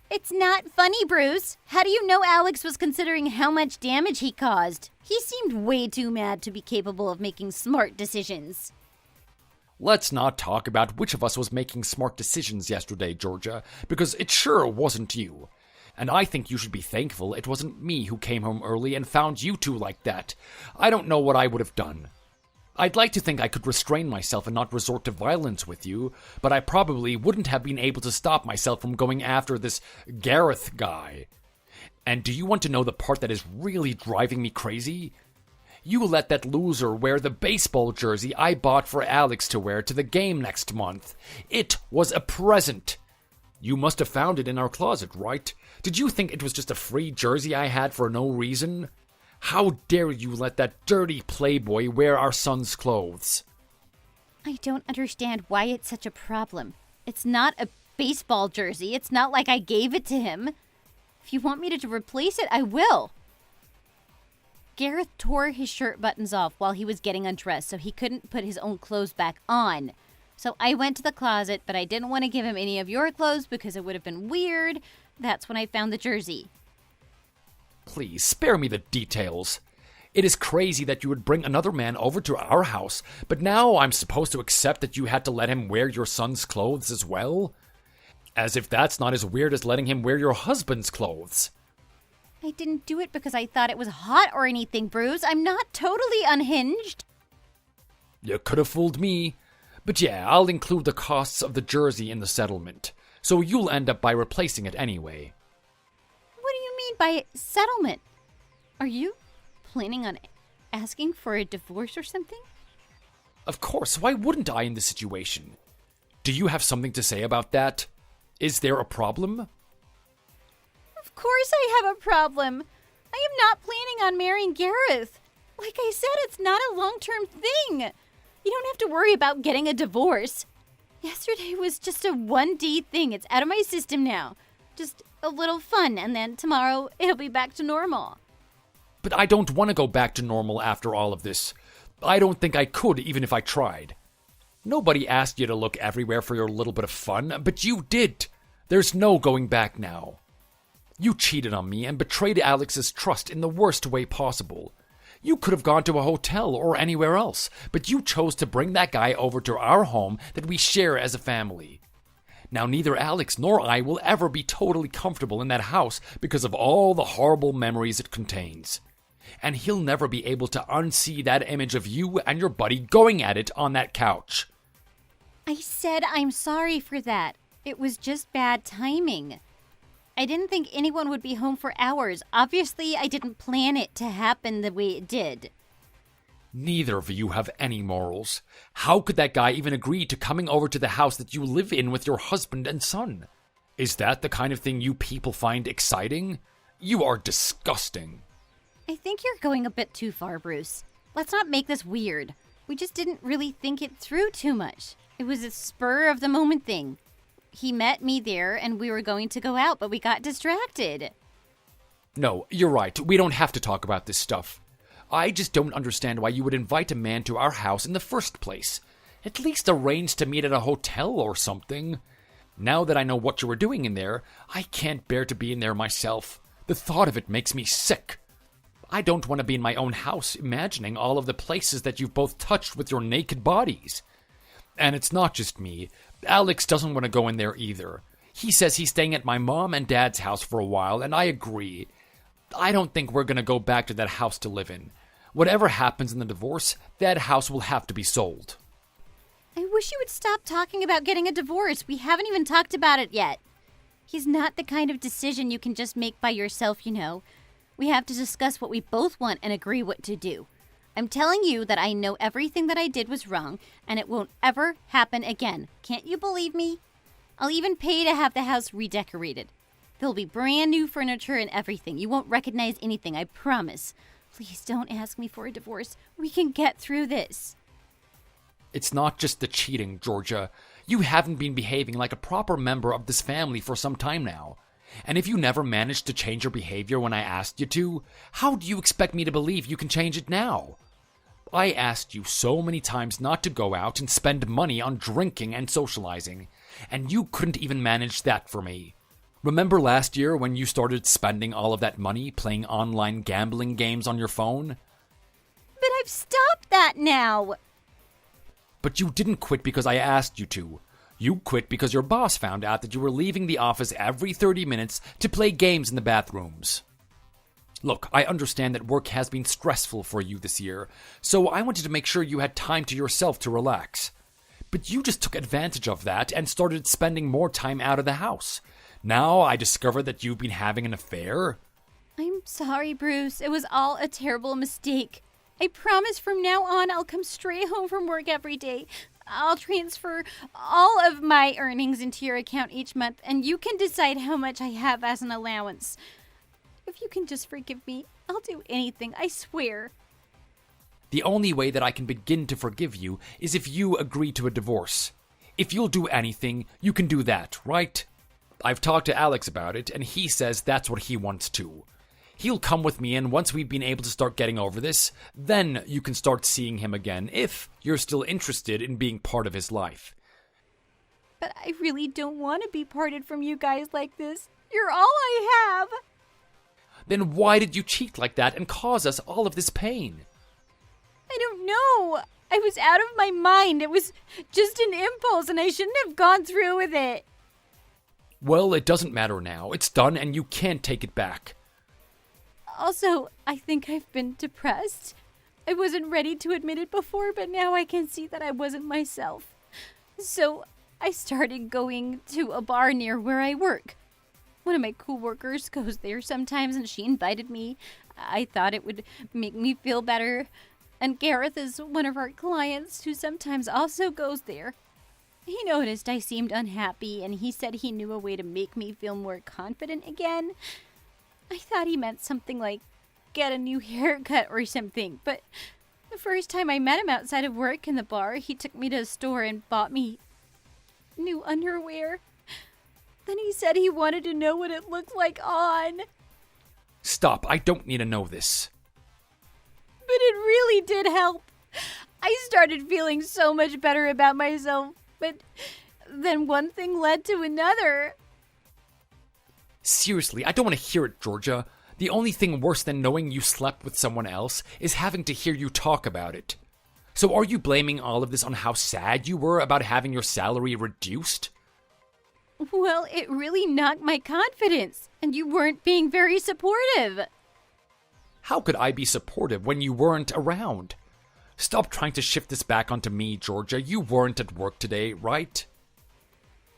It's not funny, Bruce. How do you know Alex was considering how much damage he caused? He seemed way too mad to be capable of making smart decisions. Let's not talk about which of us was making smart decisions yesterday, Georgia, because it sure wasn't you. And I think you should be thankful it wasn't me who came home early and found you two like that. I don't know what I would have done. I'd like to think I could restrain myself and not resort to violence with you, but I probably wouldn't have been able to stop myself from going after this Gareth guy. And do you want to know the part that is really driving me crazy? You let that loser wear the baseball jersey I bought for Alex to wear to the game next month. It was a present. You must have found it in our closet, right? Did you think it was just a free jersey I had for no reason? How dare you let that dirty playboy wear our son's clothes? I don't understand why it's such a problem. It's not a baseball jersey. It's not like I gave it to him. If you want me to replace it, I will. Gareth tore his shirt buttons off while he was getting undressed, so he couldn't put his own clothes back on. So I went to the closet, but I didn't want to give him any of your clothes because it would have been weird. That's when I found the jersey. Please, spare me the details. It is crazy that you would bring another man over to our house, but now I'm supposed to accept that you had to let him wear your son's clothes as well? As if that's not as weird as letting him wear your husband's clothes. I didn't do it because I thought it was hot or anything, Bruce. I'm not totally unhinged. You could have fooled me. But yeah, I'll include the costs of the jersey in the settlement, so you'll end up by replacing it anyway. What do you mean by settlement? Are you planning on asking for a divorce or something? Of course, why wouldn't I in this situation? Do you have something to say about that? Is there a problem? Of course I have a problem. I am not planning on marrying Gareth. Like I said, it's not a long-term thing. You don't have to worry about getting a divorce. Yesterday was just a 1D thing. It's out of my system now. Just a little fun, and then tomorrow it'll be back to normal. But I don't want to go back to normal after all of this. I don't think I could, even if I tried. Nobody asked you to look everywhere for your little bit of fun, but you did. There's no going back now. You cheated on me and betrayed Alex's trust in the worst way possible. You could have gone to a hotel or anywhere else, but you chose to bring that guy over to our home that we share as a family. Now, neither Alex nor I will ever be totally comfortable in that house because of all the horrible memories it contains. And he'll never be able to unsee that image of you and your buddy going at it on that couch. I said I'm sorry for that. It was just bad timing. I didn't think anyone would be home for hours. Obviously, I didn't plan it to happen the way it did. Neither of you have any morals. How could that guy even agree to coming over to the house that you live in with your husband and son? Is that the kind of thing you people find exciting? You are disgusting. I think you're going a bit too far, Bruce. Let's not make this weird. We just didn't really think it through too much. It was a spur-of-the-moment thing. He met me there, and we were going to go out, but we got distracted. No, you're right. We don't have to talk about this stuff. I just don't understand why you would invite a man to our house in the first place. At least arrange to meet at a hotel or something. Now that I know what you were doing in there, I can't bear to be in there myself. The thought of it makes me sick. I don't want to be in my own house imagining all of the places that you've both touched with your naked bodies. And it's not just me. Alex doesn't want to go in there either. He says he's staying at my mom and dad's house for a while, and I agree. I don't think we're going to go back to that house to live in. Whatever happens in the divorce, that house will have to be sold. I wish you would stop talking about getting a divorce. We haven't even talked about it yet. He's not the kind of decision you can just make by yourself, you know. We have to discuss what we both want and agree what to do. I'm telling you that I know everything that I did was wrong, and it won't ever happen again. Can't you believe me? I'll even pay to have the house redecorated. There'll be brand new furniture and everything. You won't recognize anything, I promise. Please don't ask me for a divorce. We can get through this. It's not just the cheating, Georgia. You haven't been behaving like a proper member of this family for some time now. And if you never managed to change your behavior when I asked you to, how do you expect me to believe you can change it now? I asked you so many times not to go out and spend money on drinking and socializing, and you couldn't even manage that for me. Remember last year when you started spending all of that money playing online gambling games on your phone? But I've stopped that now. But you didn't quit because I asked you to. You quit because your boss found out that you were leaving the office every 30 minutes to play games in the bathrooms. Look, I understand that work has been stressful for you this year, so I wanted to make sure you had time to yourself to relax. But you just took advantage of that and started spending more time out of the house. Now I discover that you've been having an affair. I'm sorry, Bruce. It was all a terrible mistake. I promise from now on I'll come straight home from work every day. I'll transfer all of my earnings into your account each month, and you can decide how much I have as an allowance. If you can just forgive me, I'll do anything, I swear. The only way that I can begin to forgive you is if you agree to a divorce. If you'll do anything, you can do that, right? I've talked to Alex about it, and he says that's what he wants too. He'll come with me, and once we've been able to start getting over this, then you can start seeing him again if you're still interested in being part of his life. But I really don't want to be parted from you guys like this. You're all I have. Then why did you cheat like that and cause us all of this pain? I don't know. I was out of my mind. It was just an impulse, and I shouldn't have gone through with it. Well, it doesn't matter now. It's done, and you can't take it back. Also, I think I've been depressed. I wasn't ready to admit it before, but now I can see that I wasn't myself. So I started going to a bar near where I work. One of my coworkers goes there sometimes, and she invited me. I thought it would make me feel better. And Gareth is one of our clients who sometimes also goes there. He noticed I seemed unhappy, and he said he knew a way to make me feel more confident again. I thought he meant something like get a new haircut or something, but the first time I met him outside of work in the bar, he took me to a store and bought me new underwear. Then he said he wanted to know what it looked like on. Stop, I don't need to know this. But it really did help. I started feeling so much better about myself, but then one thing led to another. Seriously, I don't want to hear it, Georgia. The only thing worse than knowing you slept with someone else is having to hear you talk about it. So are you blaming all of this on how sad you were about having your salary reduced? Well, it really knocked my confidence, and you weren't being very supportive. How could I be supportive when you weren't around? Stop trying to shift this back onto me, Georgia. You weren't at work today, right?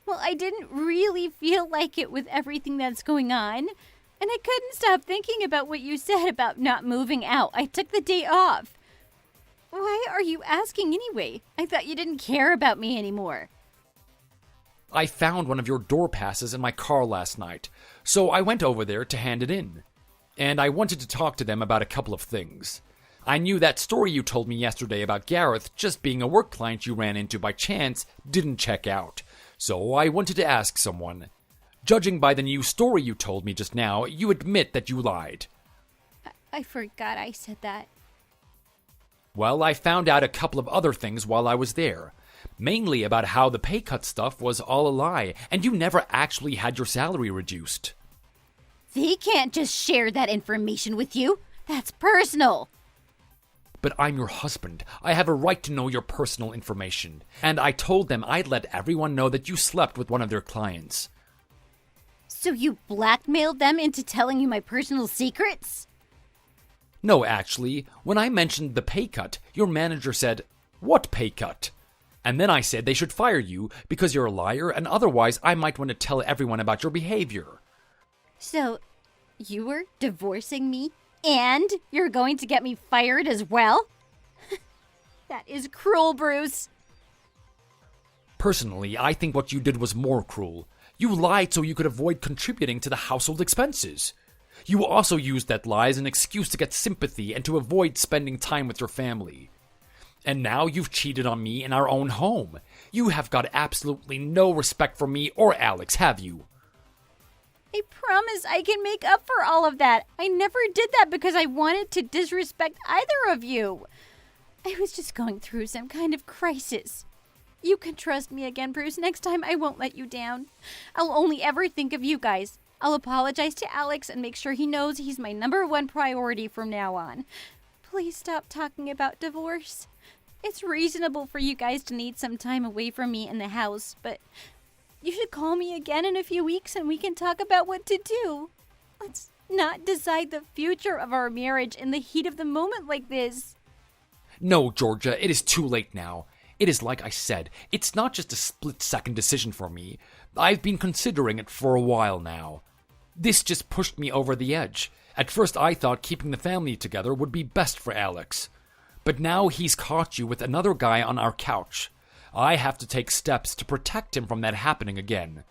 Well, I didn't really feel like it with everything that's going on, and I couldn't stop thinking about what you said about not moving out. I took the day off. Why are you asking anyway? I thought you didn't care about me anymore. I found one of your door passes in my car last night, so I went over there to hand it in. And I wanted to talk to them about a couple of things. I knew that story you told me yesterday about Gareth just being a work client you ran into by chance didn't check out, so I wanted to ask someone. Judging by the new story you told me just now, you admit that you lied. I forgot I said that. Well, I found out a couple of other things while I was there. Mainly about how the pay cut stuff was all a lie, and you never actually had your salary reduced. They can't just share that information with you. That's personal. But I'm your husband. I have a right to know your personal information. And I told them I'd let everyone know that you slept with one of their clients. So you blackmailed them into telling you my personal secrets? No, actually, when I mentioned the pay cut, your manager said, "What pay cut?" And then I said they should fire you because you're a liar, and otherwise I might want to tell everyone about your behavior. So, you were divorcing me, and you're going to get me fired as well? That is cruel, Bruce. Personally, I think what you did was more cruel. You lied so you could avoid contributing to the household expenses. You also used that lie as an excuse to get sympathy and to avoid spending time with your family. And now you've cheated on me in our own home. You have got absolutely no respect for me or Alex, have you? I promise I can make up for all of that. I never did that because I wanted to disrespect either of you. I was just going through some kind of crisis. You can trust me again, Bruce. Next time I won't let you down. I'll only ever think of you guys. I'll apologize to Alex and make sure he knows he's my #1 priority from now on. Please stop talking about divorce. It's reasonable for you guys to need some time away from me in the house, but you should call me again in a few weeks and we can talk about what to do. Let's not decide the future of our marriage in the heat of the moment like this. No, Georgia, it is too late now. It is like I said, it's not just a split-second decision for me. I've been considering it for a while now. This just pushed me over the edge. At first I thought keeping the family together would be best for Alex. But now he's caught you with another guy on our couch. I have to take steps to protect him from that happening again.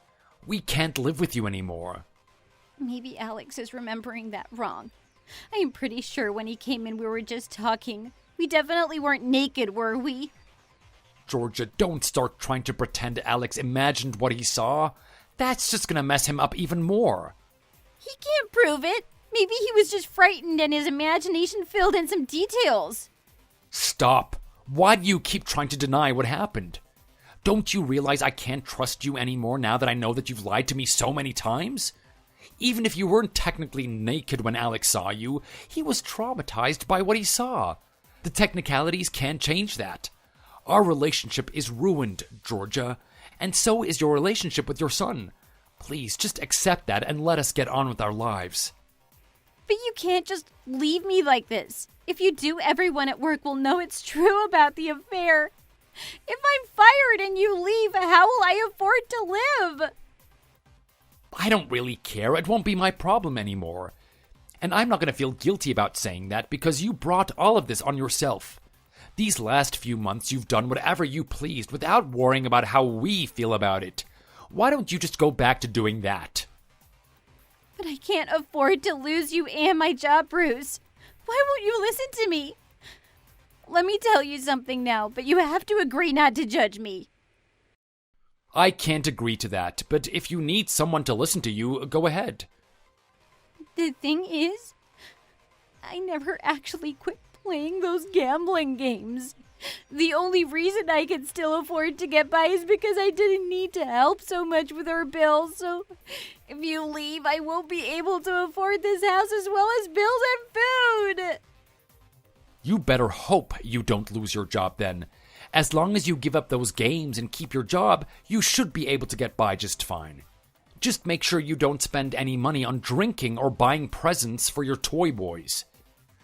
We can't live with you anymore. Maybe Alex is remembering that wrong. I am pretty sure when he came in we were just talking. We definitely weren't naked, were we? Georgia, don't start trying to pretend Alex imagined what he saw. That's just gonna mess him up even more. He can't prove it. Maybe he was just frightened and his imagination filled in some details. Stop. Why do you keep trying to deny what happened? Don't you realize I can't trust you anymore now that I know that you've lied to me so many times? Even if you weren't technically naked when Alex saw you, he was traumatized by what he saw. The technicalities can't change that. Our relationship is ruined, Georgia, and so is your relationship with your son. Please, just accept that and let us get on with our lives. But you can't just leave me like this. If you do, everyone at work will know it's true about the affair. If I'm fired and you leave, how will I afford to live? I don't really care. It won't be my problem anymore. And I'm not going to feel guilty about saying that because you brought all of this on yourself. These last few months you've done whatever you pleased without worrying about how we feel about it. Why don't you just go back to doing that? But I can't afford to lose you and my job, Bruce. Why won't you listen to me? Let me tell you something now, but you have to agree not to judge me. I can't agree to that, but if you need someone to listen to you, go ahead. The thing is, I never actually quit playing those gambling games. The only reason I can still afford to get by is because I didn't need to help so much with our bills. So if you leave, I won't be able to afford this house as well as bills and food. You better hope you don't lose your job then. As long as you give up those games and keep your job, you should be able to get by just fine. Just make sure you don't spend any money on drinking or buying presents for your toy boys.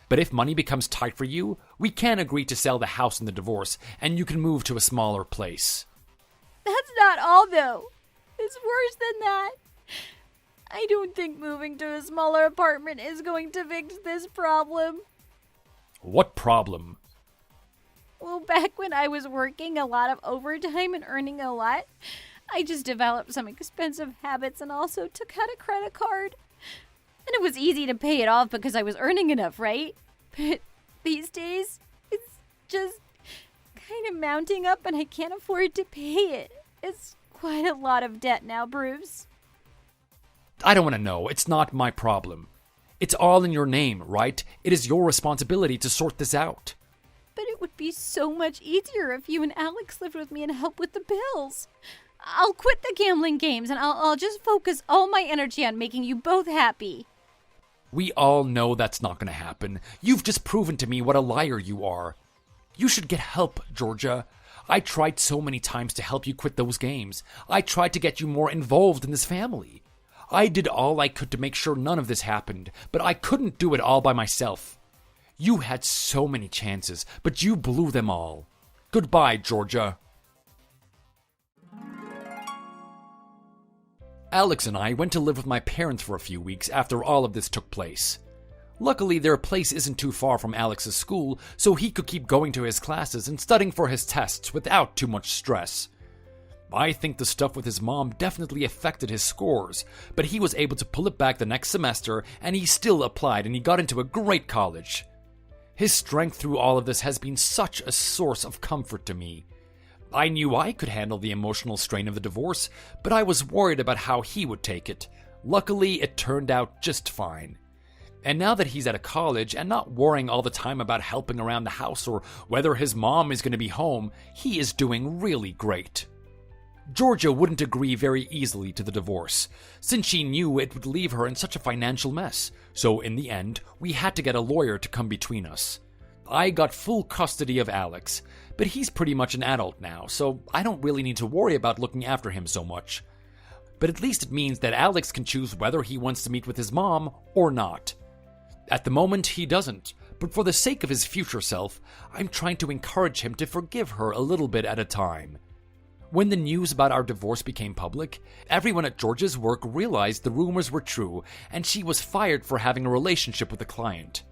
But if money becomes tight for you, we can agree to sell the house in the divorce, and you can move to a smaller place. That's not all, though. It's worse than that. I don't think moving to a smaller apartment is going to fix this problem. What problem? Well, back when I was working a lot of overtime and earning a lot, I just developed some expensive habits and also took out a credit card. And it was easy to pay it off because I was earning enough, right? But these days, it's just kind of mounting up and I can't afford to pay it. It's quite a lot of debt now, Bruce. I don't want to know. It's not my problem. It's all in your name, right? It is your responsibility to sort this out. But it would be so much easier if you and Alex lived with me and helped with the bills. I'll quit the gambling games and I'll just focus all my energy on making you both happy. We all know that's not going to happen. You've just proven to me what a liar you are. You should get help, Georgia. I tried so many times to help you quit those games. I tried to get you more involved in this family. I did all I could to make sure none of this happened, but I couldn't do it all by myself. You had so many chances, but you blew them all. Goodbye, Georgia. Alex and I went to live with my parents for a few weeks after all of this took place. Luckily, their place isn't too far from Alex's school, so he could keep going to his classes and studying for his tests without too much stress. I think the stuff with his mom definitely affected his scores, but he was able to pull it back the next semester and he still applied and he got into a great college. His strength through all of this has been such a source of comfort to me. I knew I could handle the emotional strain of the divorce, but I was worried about how he would take it. Luckily, it turned out just fine. And now that he's at a college and not worrying all the time about helping around the house or whether his mom is going to be home, he is doing really great. Georgia wouldn't agree very easily to the divorce, since she knew it would leave her in such a financial mess, so in the end, we had to get a lawyer to come between us. I got full custody of Alex, but he's pretty much an adult now, so I don't really need to worry about looking after him so much. But at least it means that Alex can choose whether he wants to meet with his mom or not. At the moment, he doesn't, but for the sake of his future self, I'm trying to encourage him to forgive her a little bit at a time. When the news about our divorce became public, everyone at Georgia's work realized the rumors were true, and she was fired for having a relationship with a client.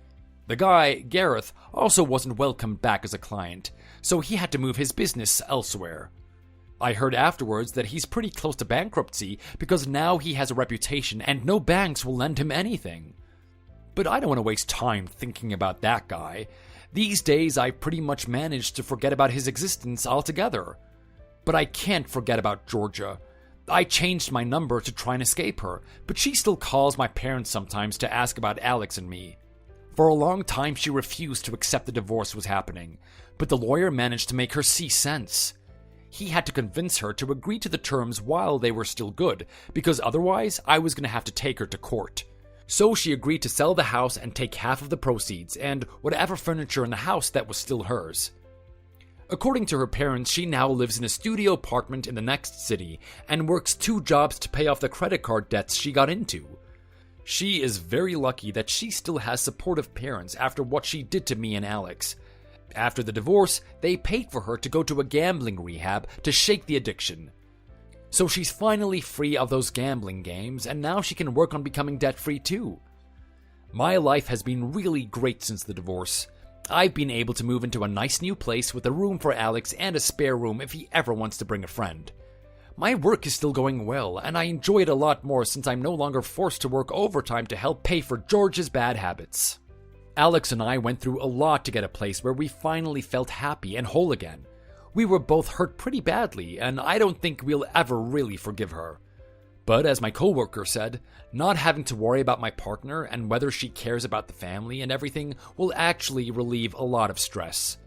The guy, Gareth, also wasn't welcomed back as a client, so he had to move his business elsewhere. I heard afterwards that he's pretty close to bankruptcy because now he has a reputation and no banks will lend him anything. But I don't want to waste time thinking about that guy. These days I pretty much managed to forget about his existence altogether. But I can't forget about Georgia. I changed my number to try and escape her, but she still calls my parents sometimes to ask about Alex and me. For a long time, she refused to accept the divorce was happening, but the lawyer managed to make her see sense. He had to convince her to agree to the terms while they were still good, because otherwise I was going to have to take her to court. So she agreed to sell the house and take half of the proceeds and whatever furniture in the house that was still hers. According to her parents, she now lives in a studio apartment in the next city and works 2 jobs to pay off the credit card debts she got into. She is very lucky that she still has supportive parents after what she did to me and Alex. After the divorce, they paid for her to go to a gambling rehab to shake the addiction. So she's finally free of those gambling games, and now she can work on becoming debt-free too. My life has been really great since the divorce. I've been able to move into a nice new place with a room for Alex and a spare room if he ever wants to bring a friend. My work is still going well, and I enjoy it a lot more since I'm no longer forced to work overtime to help pay for George's bad habits. Alex and I went through a lot to get a place where we finally felt happy and whole again. We were both hurt pretty badly, and I don't think we'll ever really forgive her. But as my coworker said, not having to worry about my partner and whether she cares about the family and everything will actually relieve a lot of stress.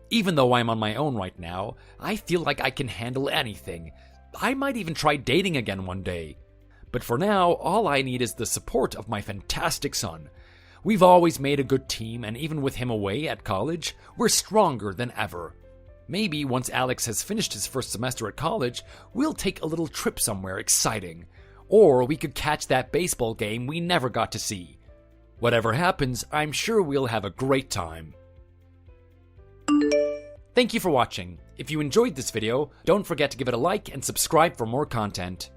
Even though I'm on my own right now, I feel like I can handle anything. I might even try dating again one day. But for now, all I need is the support of my fantastic son. We've always made a good team, and even with him away at college, we're stronger than ever. Maybe once Alex has finished his first semester at college, we'll take a little trip somewhere exciting. Or we could catch that baseball game we never got to see. Whatever happens, I'm sure we'll have a great time. Thank you for watching. If you enjoyed this video, don't forget to give it a like and subscribe for more content.